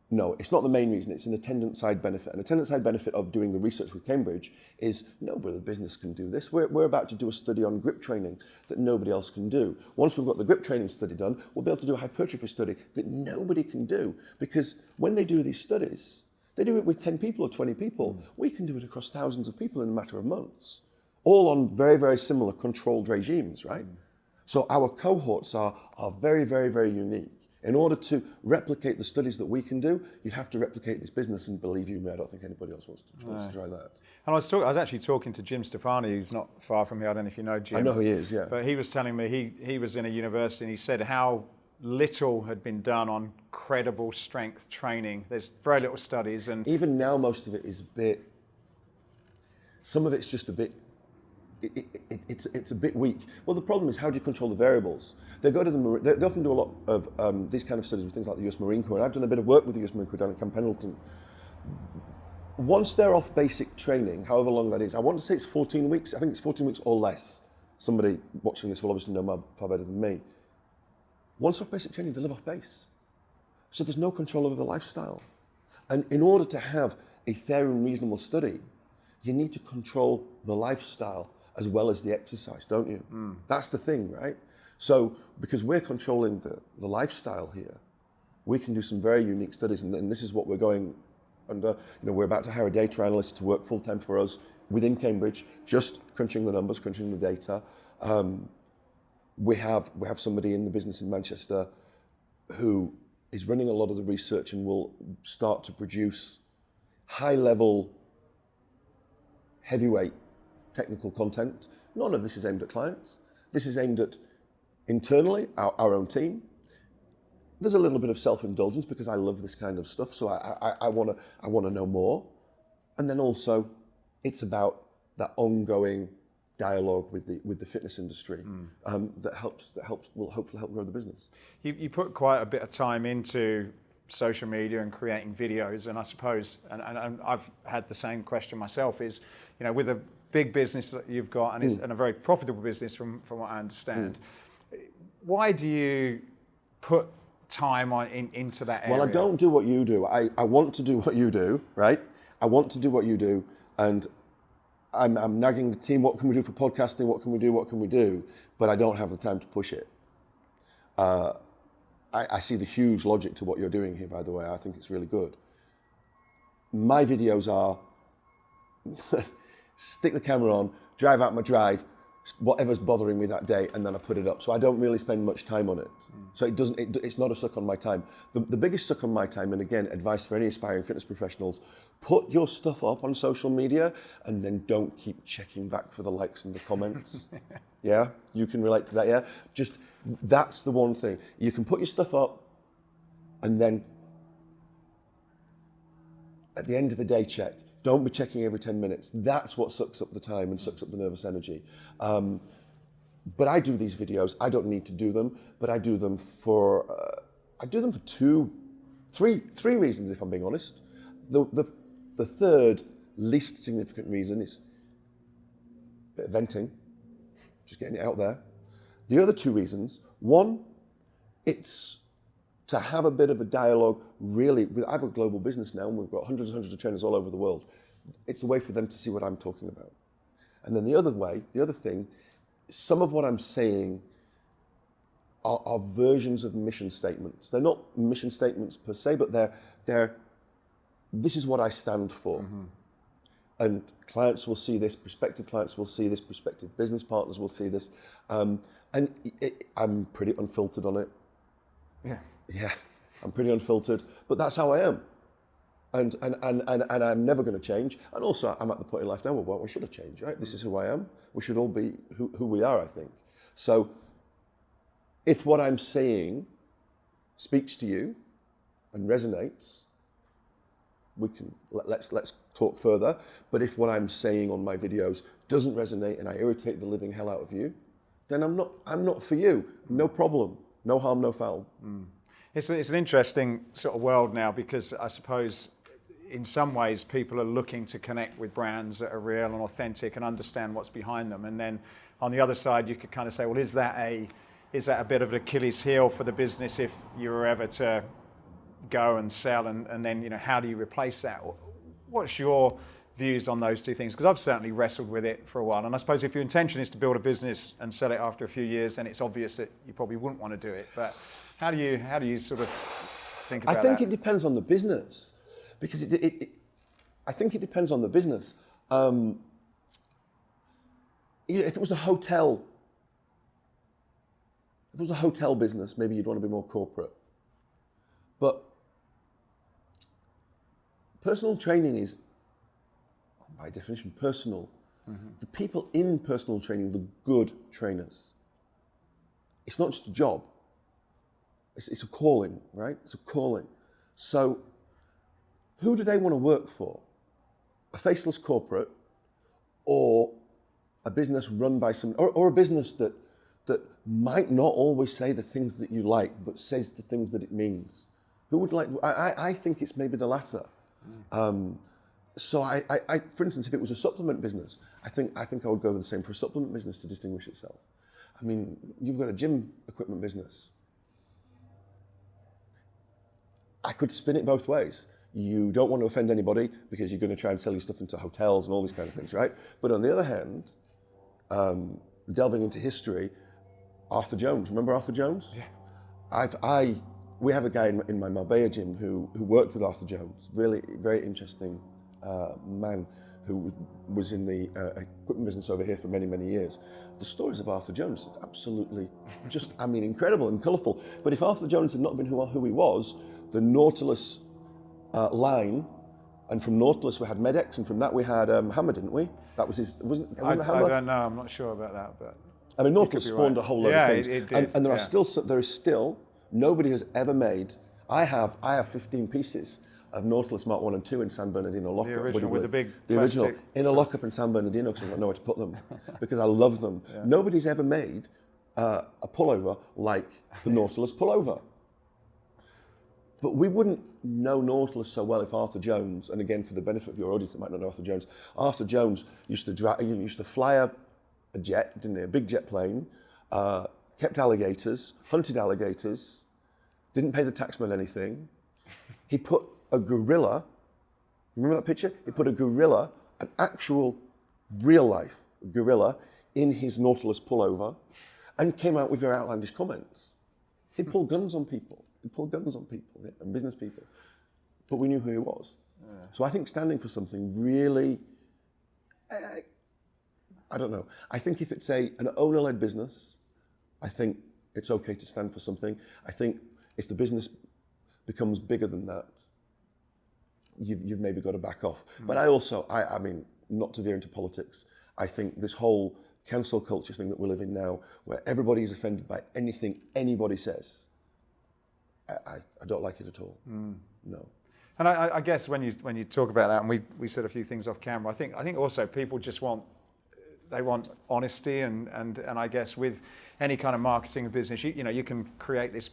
Speaker 1: no, it's not the main reason, it's an attendant side benefit. An attendant side benefit of doing the research with Cambridge is nobody in the business can do this. We're about to do a study on grip training that nobody else can do. Once we've got the grip training study done, we'll be able to do a hypertrophy study that nobody can do. Because when they do these studies, they do it with 10 people or 20 people. We can do it across thousands of people in a matter of months, all on very, very similar controlled regimes, right? So our cohorts are very, very, very unique. In order to replicate the studies that we can do, you'd have to replicate this business, and believe you me, I don't think anybody else wants to try that.
Speaker 2: And I was actually talking to Jim Stefani, who's not far from here. I don't know if you know Jim.
Speaker 1: I know who he is, yeah.
Speaker 2: But he was telling me he was in a university, and he said how little had been done on credible strength training. There's very little studies, and
Speaker 1: even now most of it is some of it's just a bit. It's a bit weak. Well, the problem is, how do you control the variables? They often do a lot of these kind of studies with things like the US Marine Corps, and I've done a bit of work with the US Marine Corps down in Camp Pendleton. Once they're off basic training, however long that is, I want to say it's 14 weeks. I think it's 14 weeks or less. Somebody watching this will obviously know far better than me. Once off basic training, they live off base. So there's no control over the lifestyle. And in order to have a fair and reasonable study, you need to control the lifestyle as well as the exercise, don't you? That's the thing, right? So because we're controlling the lifestyle here, we can do some very unique studies, and this is what we're going under. We're about to hire a data analyst to work full-time for us within Cambridge, just crunching the numbers, crunching the data. We have somebody in the business in Manchester who is running a lot of the research and will start to produce high-level, heavyweight technical content. None of this is aimed at clients. This is aimed at internally, our own team. There's a little bit of self-indulgence because I love this kind of stuff, so I want to know more. And then also, it's about that ongoing dialogue with the fitness industry that will hopefully help grow the business.
Speaker 2: You put quite a bit of time into social media and creating videos, and I suppose, and I've had the same question myself, is, with a big business that you've got, and it's and a very profitable business from what I understand, why do you put time into that area?
Speaker 1: Well, I don't do what you do. I want to do what you do, right? I want to do what you do, and I'm nagging the team, what can we do for podcasting, what can we do, but I don't have the time to push it. I see the huge logic to what you're doing here, by the way. I think it's really good. My videos are stick the camera on, drive out my drive, whatever's bothering me that day, and then I put it up. So I don't really spend much time on it. So it's not a suck on my time. The biggest suck on my time, and again, advice for any aspiring fitness professionals, put your stuff up on social media and then don't keep checking back for the likes and the comments. Yeah, you can relate to that, yeah? Just, that's the one thing. You can put your stuff up and then at the end of the day, check. Don't be checking every 10 minutes. That's what sucks up the time and sucks up the nervous energy. But I do these videos. I don't need to do them, but I do them for three reasons, if I'm being honest. The third least significant reason is a bit of venting, just getting it out there. The other two reasons, one, it's to have a bit of a dialogue, really. I have a global business now, and we've got hundreds and hundreds of trainers all over the world. It's a way for them to see what I'm talking about. And then the other thing, some of what I'm saying are versions of mission statements. They're not mission statements per se, but they're this is what I stand for. And clients will see this, prospective clients will see this, prospective business partners will see this. And I'm pretty unfiltered on it. Yeah, I'm pretty unfiltered, but that's how I am. And I'm never going to change. And also, I'm at the point in life now where we should have changed, right? This is who I am. We should all be who we are, I think. So if what I'm saying speaks to you and resonates, let's talk further. But if what I'm saying on my videos doesn't resonate and I irritate the living hell out of you, then I'm not for you. No problem. No harm, no foul.
Speaker 2: It's an interesting sort of world now, because I suppose in some ways people are looking to connect with brands that are real and authentic and understand what's behind them. And then on the other side, you could kind of say, well, is that a bit of an Achilles heel for the business if you were ever to go and sell, and then how do you replace that? What's your views on those two things? Because I've certainly wrestled with it for a while, and I suppose if your intention is to build a business and sell it after a few years, then it's obvious that you probably wouldn't want to do it. But how do you sort of think about that?
Speaker 1: I think it depends on the business, because I think it depends on the business. If it was a hotel business, maybe you'd want to be more corporate. But personal training is, by definition, personal. The people in personal training, the good trainers, it's not just a job. It's a calling, right? It's a calling. So who do they want to work for? A faceless corporate, or a business run by or a business that might not always say the things that you like, but says the things that it means? Who would like? I think it's maybe the latter. So I, for instance, if it was a supplement business, I think I would go with the same for a supplement business to distinguish itself. I mean, you've got a gym equipment business. I could spin it both ways. You don't want to offend anybody because you're going to try and sell your stuff into hotels and all these kind of things, right? But on the other hand, delving into history, Arthur Jones. Remember Arthur Jones? Yeah. We have a guy in my Marbella gym who worked with Arthur Jones. Really, very interesting man who was in the equipment business over here for many, many years. The stories of Arthur Jones is absolutely just, incredible and colourful. But if Arthur Jones had not been who he was, the Nautilus line, and from Nautilus we had Medex, and from that we had Hammer, didn't we? That was his, wasn't Hammer?
Speaker 2: I don't know, I'm not sure about that, but...
Speaker 1: Nautilus spawned a whole load of things.
Speaker 2: It did.
Speaker 1: And there is still, nobody has ever made, I have 15 pieces of Nautilus Mark 1 and 2 in San Bernardino lockup.
Speaker 2: The original with the big
Speaker 1: the original
Speaker 2: plastic.
Speaker 1: in a lockup in San Bernardino because I don't know where to put them because I love them. Yeah. Nobody's ever made a pullover like the Nautilus pullover. But we wouldn't know Nautilus so well if Arthur Jones, and again for the benefit of your audience that might not know Arthur Jones used to fly a jet, didn't he? A big jet plane, kept alligators, hunted alligators, didn't pay the taxman anything. He put a gorilla, remember that picture? He put a gorilla, an actual real life gorilla, in his Nautilus pullover and came out with very outlandish comments. He'd pull guns on people. Yeah, and business people. But we knew who he was. Yeah. So I think standing for something really, I don't know. I think if it's an owner-led business, I think it's okay to stand for something. I think if the business becomes bigger than that, you've maybe got to back off. But I mean, not to veer into politics, I think this whole cancel culture thing that we live in now, where everybody is offended by anything anybody says, I don't like it at all. No.
Speaker 2: And I guess when you talk about that, and we said a few things off camera, I think also people just want honesty, and I guess with any kind of marketing and business, you can create this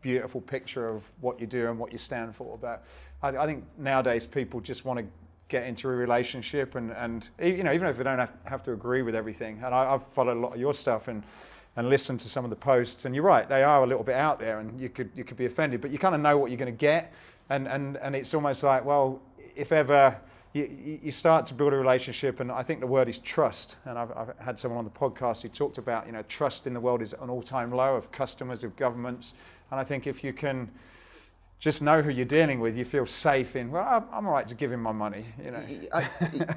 Speaker 2: beautiful picture of what you do and what you stand for. But I think nowadays people just want to get into a relationship, and even if they don't have to agree with everything. And I've followed a lot of your stuff and listened to some of the posts, and you're right, they are a little bit out there, and you could be offended, but you kind of know what you're going to get, and it's almost like, well, if ever you start to build a relationship, and I think the word is trust, and I've had someone on the podcast who talked about, trust in the world is at an all-time low, of customers, of governments, and I think if you can just know who you're dealing with, you feel safe in, well, I'm all right to give him my money.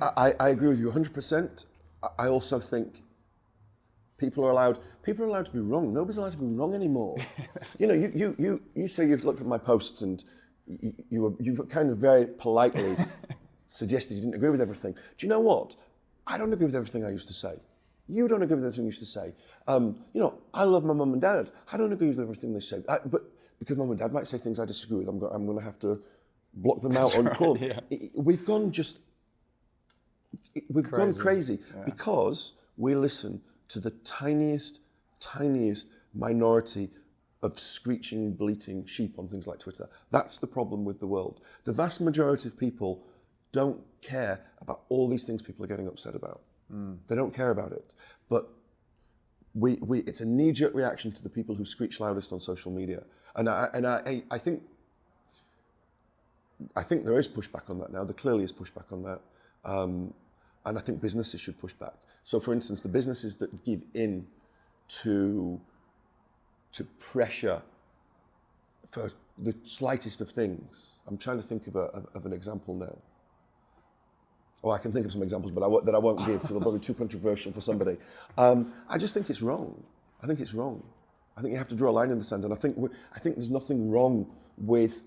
Speaker 1: I agree with you 100%. I also think people are allowed to be wrong. Nobody's allowed to be wrong anymore. You say you've looked at my posts and you've kind of very politely suggested you didn't agree with everything. Do you know what? I don't agree with everything I used to say. You don't agree with everything you used to say. I love my mum and dad. I don't agree with everything they say. But because mum and dad might say things I disagree with, I'm going to have to block them out on call. Yeah. We've gone crazy because we listen to the tiniest minority of screeching, bleating sheep on things like Twitter. That's the problem with the world. The vast majority of people don't care about all these things people are getting upset about. They don't care about it. But it's a knee-jerk reaction to the people who screech loudest on social media. And I think there is pushback on that now. There clearly is pushback on that. And I think businesses should push back. So for instance, the businesses that give in to pressure for the slightest of things. I'm trying to think of an example now. Oh, I can think of some examples, but that I won't give because they're probably too controversial for somebody. I just think it's wrong. I think you have to draw a line in the sand, and I think there's nothing wrong with.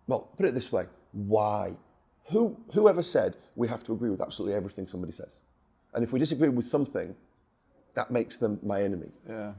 Speaker 1: Well, put it this way: why? Whoever said we have to agree with absolutely everything somebody says, and if we disagree with something, that makes them my enemy.
Speaker 2: Yeah,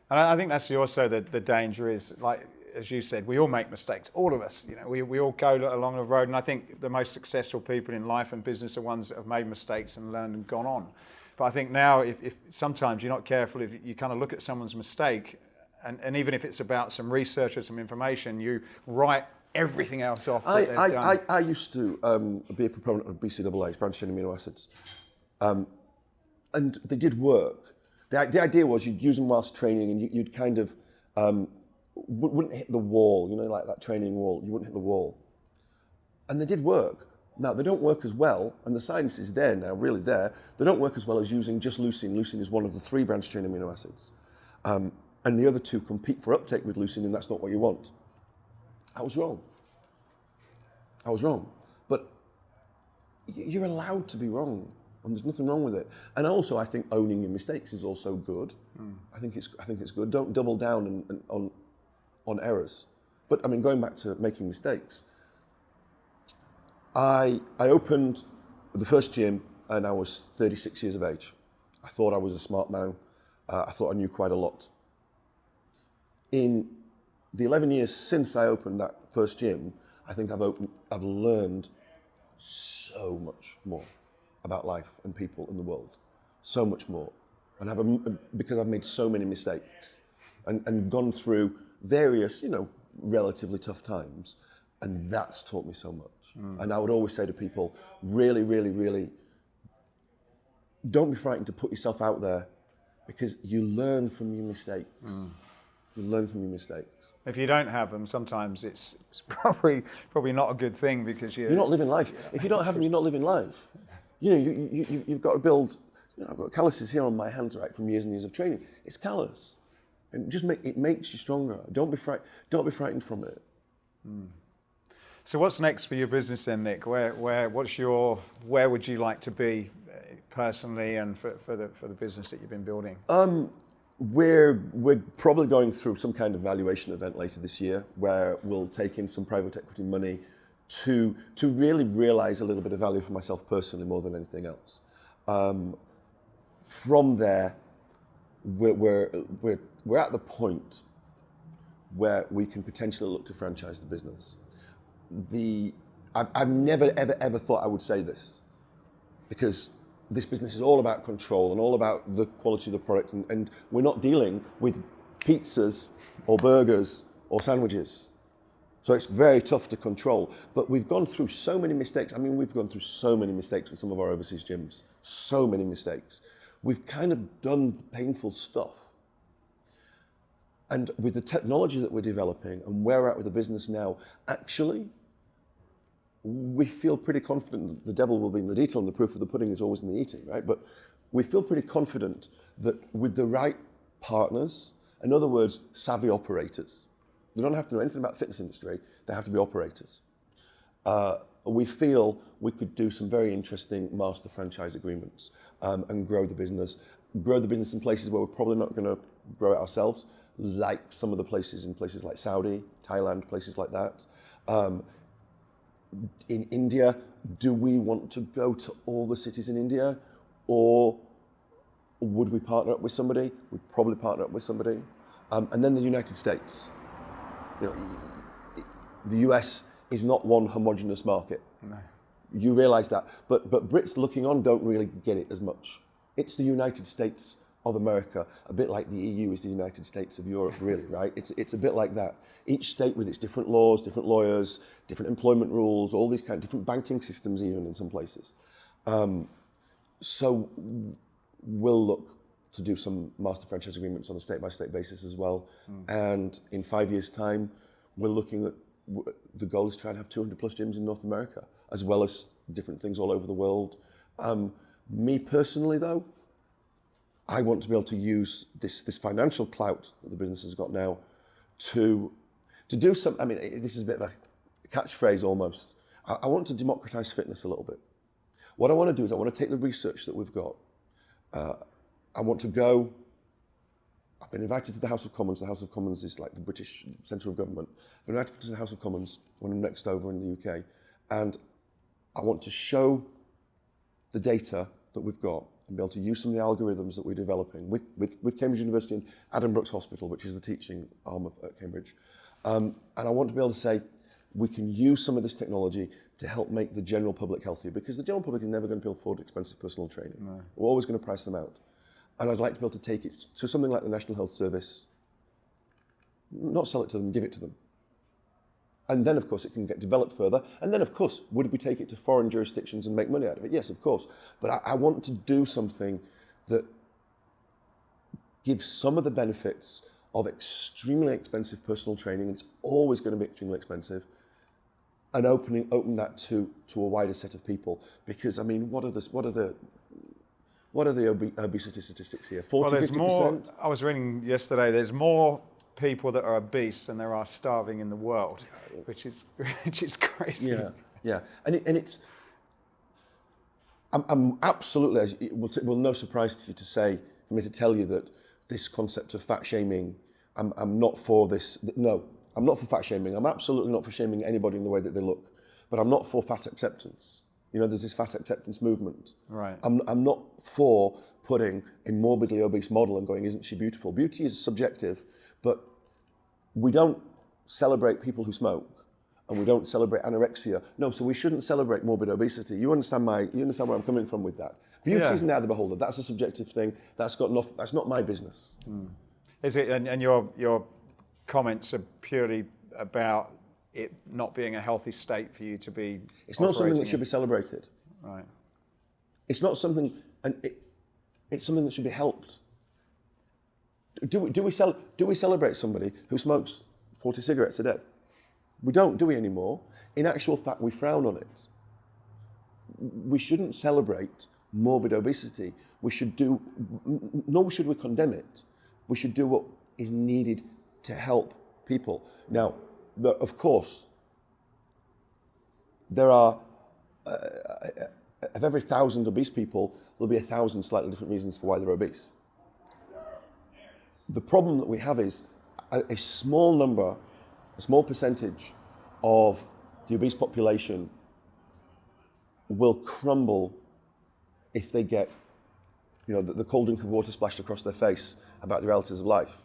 Speaker 2: and I think that's also the danger is, like as you said, we all make mistakes, all of us. We all go along the road, and I think the most successful people in life and business are ones that have made mistakes and learned and gone on. But I think now, if sometimes you're not careful, if you kind of look at someone's mistake, and even if it's about some research or some information, you write everything else off that they've done.
Speaker 1: I used to be a proponent of BCAAs, branched chain amino acids, and they did work. The idea was you'd use them whilst training, and you'd kind of wouldn't hit the wall, like that training wall. You wouldn't hit the wall, and they did work. Now they don't work as well, and the science is there now, really there. They don't work as well as using just leucine. Leucine is one of the 3 branched chain amino acids, and the other 2 compete for uptake with leucine, and that's not what you want. I was wrong. But you're allowed to be wrong, and there's nothing wrong with it. And also, I think owning your mistakes is also good. I think it's good. Don't double down on errors. But I mean, going back to making mistakes, I opened the first gym, and I was 36 years of age. I thought I was a smart man. I thought I knew quite a lot. In the 11 years since I opened that first gym, I think I've learned so much more about life and people in the world, so much more, and because I've made so many mistakes, and gone through various, relatively tough times, and that's taught me so much. And I would always say to people, really, really, really, don't be frightened to put yourself out there, because you learn from your mistakes. You learn from your mistakes.
Speaker 2: If you don't have them, sometimes it's probably not a good thing, because
Speaker 1: you're not living life. If you don't have them, you're not living life. You've got to build. I've got calluses here on my hands, right, from years and years of training. It's callous, and it makes you stronger. Don't be frightened from it.
Speaker 2: So what's next for your business then, Nick? Where would you like to be personally, and for the business that you've been building?
Speaker 1: We're probably going through some kind of valuation event later this year, where we'll take in some private equity money to really realize a little bit of value for myself personally, more than anything else. From there, we're at the point where we can potentially look to franchise the business. I've never ever thought I would say this, because this business is all about control and all about the quality of the product, and we're not dealing with pizzas or burgers or sandwiches. So it's very tough to control. But we've gone through so many mistakes. I mean, we've gone through so many mistakes with some of our overseas gyms. So many mistakes. We've kind of done the painful stuff. And with the technology that we're developing and where we're at with the business now, actually, we feel pretty confident that the devil will be in the detail, and the proof of the pudding is always in the eating, right? But we feel pretty confident that with the right partners, in other words, savvy operators, they don't have to know anything about the fitness industry, they have to be operators. We feel we could do some very interesting master franchise agreements, and grow the business in places where we're probably not going to grow it ourselves, like some of the places like Saudi, Thailand, places like that. In India, do we want to go to all the cities in India, or would we partner up with somebody? We'd probably partner up with somebody. And then the United States. The US is not one homogenous market.
Speaker 2: No.
Speaker 1: You realise that, but Brits looking on don't really get it as much. It's the United States of America, a bit like the EU is the United States of Europe, really, right? It's a bit like that. Each state with its different laws, different lawyers, different employment rules, all these kind of different banking systems even in some places. So we'll look to do some master franchise agreements on a state-by-state basis as well. And in 5 years' time, we're looking at, the goal is to try and have 200 plus gyms in North America, as well as different things all over the world. Me personally, though, I want to be able to use this financial clout that the business has got now to do some, I mean, this is a bit of a catchphrase almost. I want to democratize fitness a little bit. What I want to do is I want to take the research that we've got. I want to go, I've been invited to the House of Commons. The House of Commons is like the British centre of government. I've been invited to the House of Commons when I'm next over in the UK. And I want to show the data that we've got and be able to use some of the algorithms that we're developing with Cambridge University and Adam Brooks Hospital, which is the teaching arm at Cambridge. And I want to be able to say, we can use some of this technology to help make the general public healthier, because the general public is never going to be able to afford expensive personal training. No. We're always going to price them out. And I'd like to be able to take it to something like the National Health Service, not sell it to them, give it to them. And then, of course, it can get developed further. And then, of course, would we take it to foreign jurisdictions and make money out of it? Yes, of course. But I want to do something that gives some of the benefits of extremely expensive personal training. It's always going to be extremely expensive. And open that to a wider set of people. Because, I mean, what are the obesity statistics here? 40,
Speaker 2: well, there's
Speaker 1: 50%?
Speaker 2: More. I was reading yesterday. There's more people that are obese than there are starving in the world, which is crazy.
Speaker 1: Yeah. And it's. I'm absolutely. It will no surprise to you for me to tell you that this concept of fat shaming. I'm not for this. No, I'm not for fat shaming. I'm absolutely not for shaming anybody in the way that they look. But I'm not for fat acceptance. You know, there's this fat acceptance movement.
Speaker 2: Right.
Speaker 1: I'm not for putting a morbidly obese model and going, isn't she beautiful? Beauty is subjective, but we don't celebrate people who smoke, and we don't celebrate anorexia. No, so we shouldn't celebrate morbid obesity. You understand where I'm coming from with that. Beauty is in the eye of the beholder. That's a subjective thing. That's not my business.
Speaker 2: Is it? And your comments are purely about it not being a healthy state for you to be.
Speaker 1: It's not something that should be celebrated.
Speaker 2: Right.
Speaker 1: It's not something, it's something that should be helped. Do we celebrate somebody who smokes 40 cigarettes a day? We don't, do we anymore? In actual fact, we frown on it. We shouldn't celebrate morbid obesity. Nor should we condemn it. We should do what is needed to help people. Now, of course, there are, of every 1,000 obese people, there'll be 1,000 slightly different reasons for why they're obese. The problem that we have is a small number, a small percentage of the obese population will crumble if they get, the cold drink of water splashed across their face about the realities of life.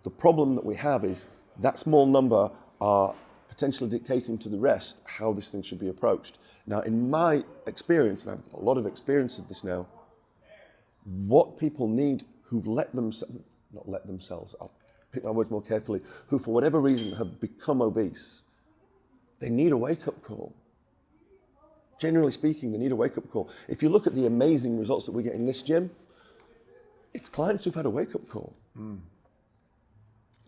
Speaker 1: The problem that we have is that small number are potentially dictating to the rest how this thing should be approached. Now, in my experience, and I've got a lot of experience of this now, what people need who've not let themselves, I'll pick my words more carefully, who for whatever reason have become obese, they need a wake-up call. Generally speaking, they need a wake-up call. If you look at the amazing results that we get in this gym, it's clients who've had a wake-up call. And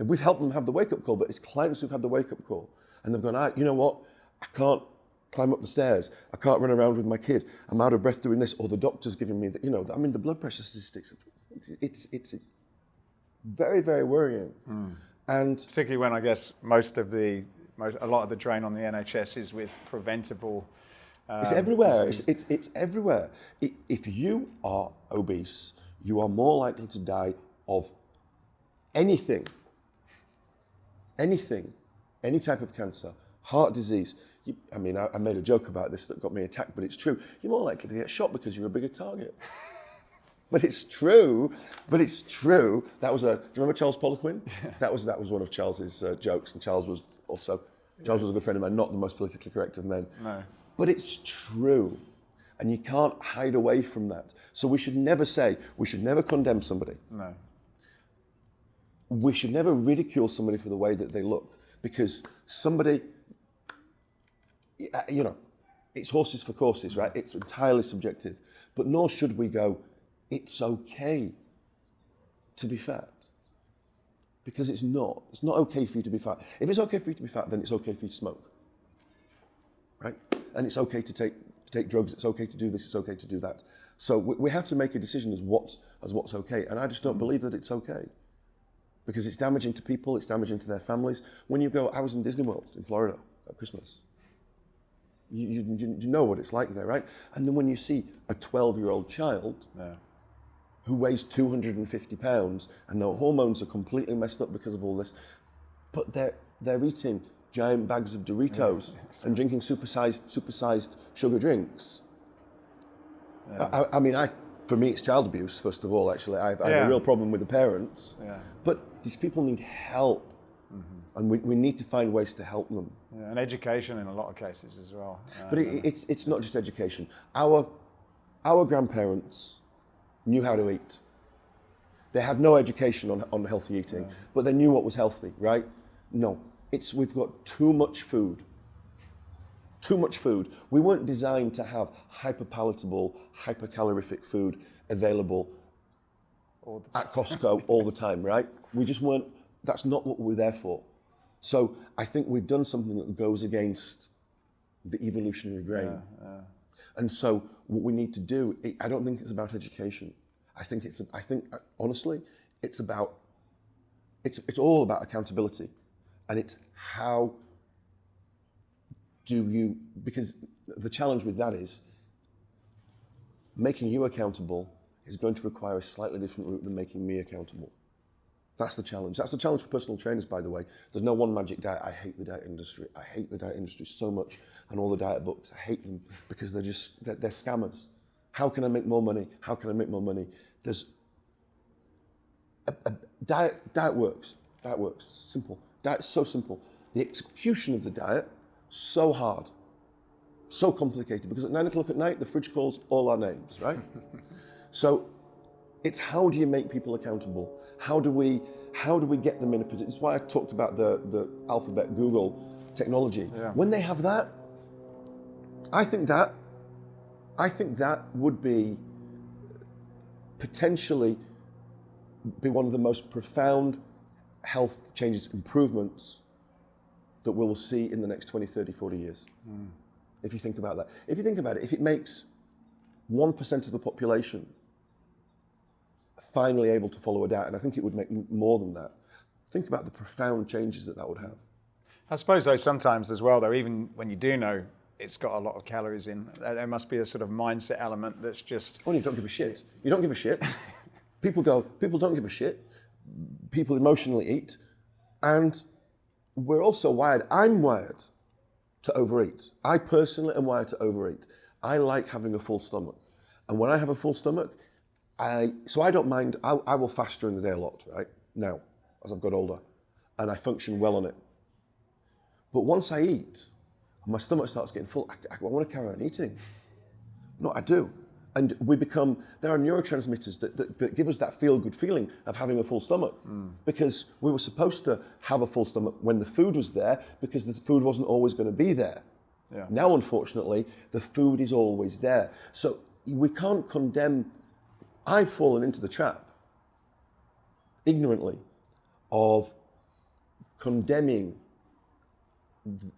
Speaker 1: we've helped them have the wake-up call, but it's clients who've had the wake-up call. And they've gone, you know what, I can't climb up the stairs, I can't run around with my kid, I'm out of breath doing this, or the doctor's giving me, the blood pressure statistics, it's very, very worrying. And
Speaker 2: particularly when I guess a lot of the drain on the NHS is with preventable.
Speaker 1: It's everywhere. It's everywhere. If you are obese, you are more likely to die of anything, any type of cancer, heart disease. I made a joke about this that got me attacked, but it's true. You're more likely to get shot because you're a bigger target. But it's true. That was do you remember Charles Poliquin? That was one of Charles's jokes, and Charles was a good friend of mine, not the most politically correct of men.
Speaker 2: No.
Speaker 1: But it's true, and you can't hide away from that. So we should never condemn somebody.
Speaker 2: No.
Speaker 1: We should never ridicule somebody for the way that they look, because somebody, it's horses for courses, right? It's entirely subjective. But nor should we go, it's okay to be fat. Because it's not. It's not okay for you to be fat. If it's okay for you to be fat, then it's okay for you to smoke. Right? And it's okay to take drugs, it's okay to do this, it's okay to do that. So we have to make a decision as what's okay. And I just don't believe that it's okay. Because it's damaging to people, it's damaging to their families. When you go, I was in Disney World in Florida at Christmas. You know what it's like there, right? And then when you see a 12-year-old child who weighs 250 pounds and their hormones are completely messed up because of all this, but they're eating giant bags of Doritos and drinking supersized sugar drinks. For me, it's child abuse, first of all, actually. I have a real problem with the parents. But these people need help. And we need to find ways to help them.
Speaker 2: And education in a lot of cases as well.
Speaker 1: But it's not just education. Our grandparents knew how to eat. They had no education on healthy eating, but they knew what was healthy, right? No. We've got too much food. Too much food. We weren't designed to have hyper-palatable, hyper-calorific food available at Costco all the time, right? We just weren't, that's not what we're there for. So I think we've done something that goes against the evolutionary grain. And so what we need to do, I don't think it's about education. I think honestly, it's all about accountability. And it's how do you, because the challenge with that is making you accountable is going to require a slightly different route than making me accountable. That's the challenge. That's the challenge for personal trainers, by the way. There's no one magic diet. I hate the diet industry. I hate the diet industry so much, and all the diet books. I hate them because they're scammers. How can I make more money? How can I make more money? Diet works. Diet works. Simple. Diet's so simple. The execution of the diet, so hard, so complicated, because at 9 o'clock at night, the fridge calls all our names, right? So it's how do you make people accountable? How do we get them in a position? It's why I talked about the Alphabet Google technology.
Speaker 2: Yeah.
Speaker 1: When they have that, I think that would be potentially be one of the most profound health changes, improvements that we'll see in the next 20, 30, 40 years. If you think about that. If you think about it, if it makes 1% of the population finally able to follow a diet, and I think it would make more than that, think about the profound changes that would have.
Speaker 2: I suppose though sometimes as well though, even when you do know it's got a lot of calories in, there must be a sort of mindset element that's just...
Speaker 1: Oh, you don't give a shit. You don't give a shit. People don't give a shit. People emotionally eat. And we're also wired, I'm wired to overeat. I personally am wired to overeat. I like having a full stomach. And when I have a full stomach, so I don't mind, I will fast during the day a lot, right? Now, as I've got older. And I function well on it. But once I eat, my stomach starts getting full, I want to carry on eating. No, I do. And there are neurotransmitters that give us that feel-good feeling of having a full stomach. Because we were supposed to have a full stomach when the food was there, because the food wasn't always going to be there.
Speaker 2: Yeah.
Speaker 1: Now, unfortunately, the food is always there. So we can't condemn. I've fallen into the trap, ignorantly, of condemning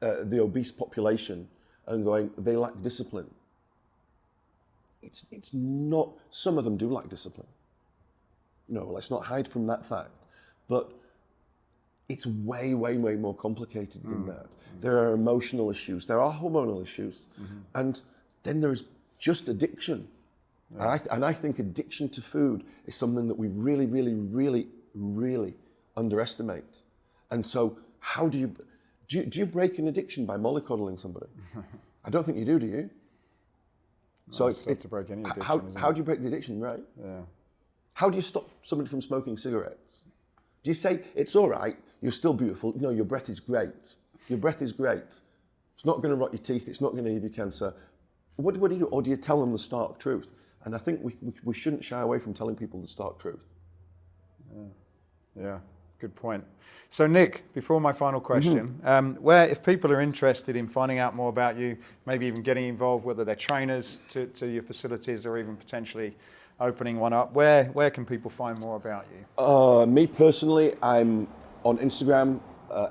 Speaker 1: the obese population and going, they lack discipline. It's not, some of them do lack discipline. No, let's not hide from that fact. But it's way, way, way more complicated than that. There are emotional issues, there are hormonal issues, and then there's just addiction. Yeah. And I think addiction to food is something that we really, really, really, really underestimate. And so how do you break an addiction by mollycoddling somebody? I don't think you do you? So it's
Speaker 2: to break any addiction.
Speaker 1: How do you break the addiction, right? Yeah. How do you stop somebody from smoking cigarettes? Do you say, it's all right, you're still beautiful, no, your breath is great. Your breath is great. It's not going to rot your teeth, it's not going to give you cancer. What do you do? Or do you tell them the stark truth? And I think we shouldn't shy away from telling people the stark truth.
Speaker 2: Yeah, good point. So Nick, before my final question, where if people are interested in finding out more about you, maybe even getting involved, whether they're trainers to your facilities or even potentially opening one up, where can people find more about you?
Speaker 1: Me personally, I'm on Instagram,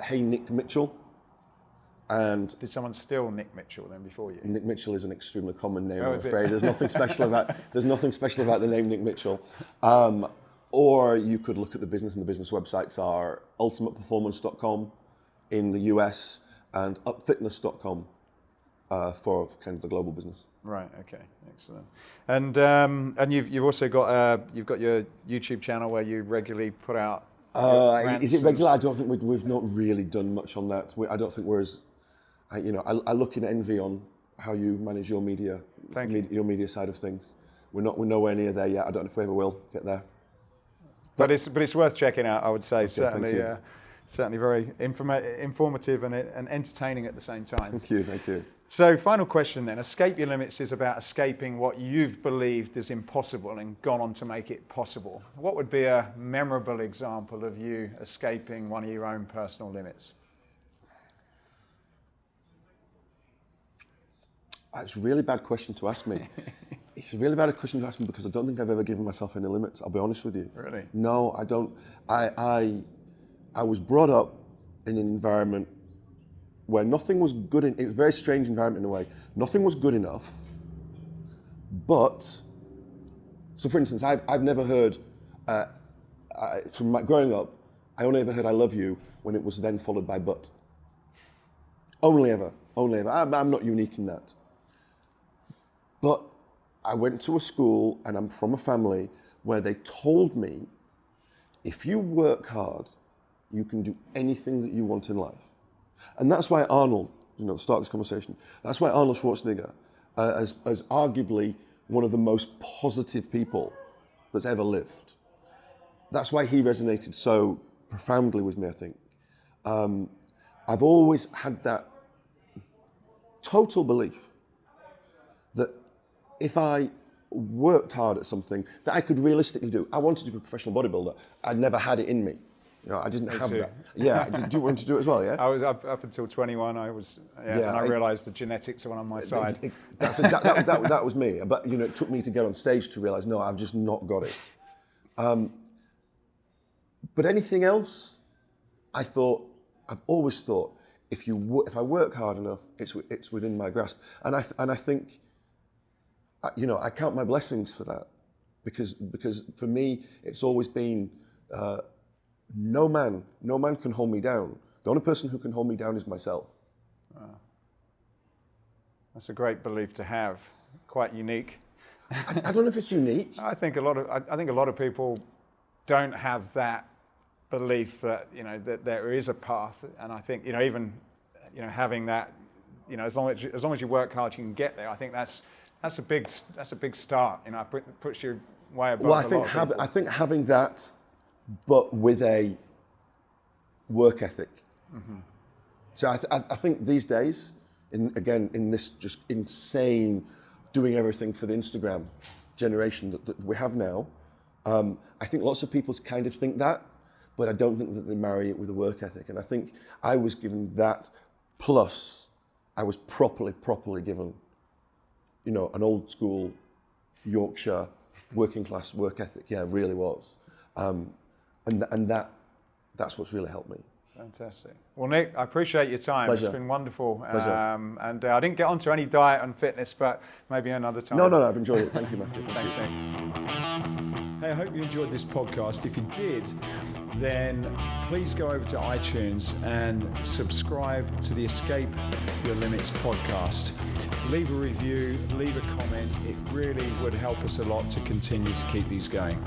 Speaker 1: Hey Nick Mitchell. And
Speaker 2: did someone steal Nick Mitchell then before you?
Speaker 1: Nick Mitchell is an extremely common name, I'm afraid. There's nothing special about the name Nick Mitchell. Or you could look at the business, and the business websites are ultimateperformance.com in the US and upfitness.com for kind of the global business.
Speaker 2: Right. Okay. Excellent. And you've also got your YouTube channel where you regularly put out.
Speaker 1: Is it regular? I don't think we've not really done much on that. I don't think we're as, I look in envy on how you manage your media, your media side of things. We're nowhere near there yet. I don't know if we ever will get there.
Speaker 2: But it's worth checking out, I would say. Okay, certainly very informative and entertaining at the same time.
Speaker 1: Thank you.
Speaker 2: So final question then. Escape Your Limits is about escaping what you've believed is impossible and gone on to make it possible. What would be a memorable example of you escaping one of your own personal limits?
Speaker 1: It's a really bad question to ask me. It's a really bad question to ask me because I don't think I've ever given myself any limits. I'll be honest with you.
Speaker 2: Really?
Speaker 1: No, I don't. I was brought up in an environment where nothing was good. It was a very strange environment in a way. Nothing was good enough. But, so for instance, I've never heard, from growing up, I only ever heard I love you when it was then followed by but. Only ever. I'm not unique in that. But I went to a school and I'm from a family where they told me, if you work hard, you can do anything that you want in life. And that's why Arnold, to start this conversation, that's why Arnold Schwarzenegger, as arguably one of the most positive people that's ever lived. That's why he resonated so profoundly with me, I think. I've always had that total belief that if I worked hard at something that I could realistically do, I wanted to be a professional bodybuilder. I'd never had it in me. You know, I didn't have that. Yeah, did you want to do it as well? Yeah.
Speaker 2: I was up until 21. I was, and I realised the genetics were on my side.
Speaker 1: That was me. But you know, it took me to get on stage to realise, no, I've just not got it. But anything else, I've always thought, if I work hard enough, it's within my grasp. And I think, you know, I count my blessings for that, because for me, it's always been. No man can hold me down. The only person who can hold me down is myself. Wow.
Speaker 2: That's a great belief to have. Quite unique.
Speaker 1: I don't know if it's unique.
Speaker 2: I think a lot of people don't have that belief that, you know, that there is a path. And I think, you know, even, you know, having that, you know, as long as you work hard, you can get there. I think that's a big start. You know, it puts you way above.
Speaker 1: Well, I think having that, but with a work ethic. Mm-hmm. So I think these days, in this just insane doing everything for the Instagram generation that we have now, I think lots of people kind of think that, but I don't think that they marry it with a work ethic. And I think I was given that, plus I was properly given, you know, an old school Yorkshire working class work ethic. Yeah, it really was. And that's what's really helped me.
Speaker 2: Fantastic. Well, Nick, I appreciate your time.
Speaker 1: Pleasure.
Speaker 2: It's been wonderful.
Speaker 1: Pleasure.
Speaker 2: And I didn't get onto any diet and fitness, but maybe another time.
Speaker 1: No, I've enjoyed it. Thank you, Matthew.
Speaker 2: Thanks, Nick.
Speaker 3: Hey, I hope you enjoyed this podcast. If you did, then please go over to iTunes and subscribe to the Escape Your Limits podcast. Leave a review, leave a comment. It really would help us a lot to continue to keep these going.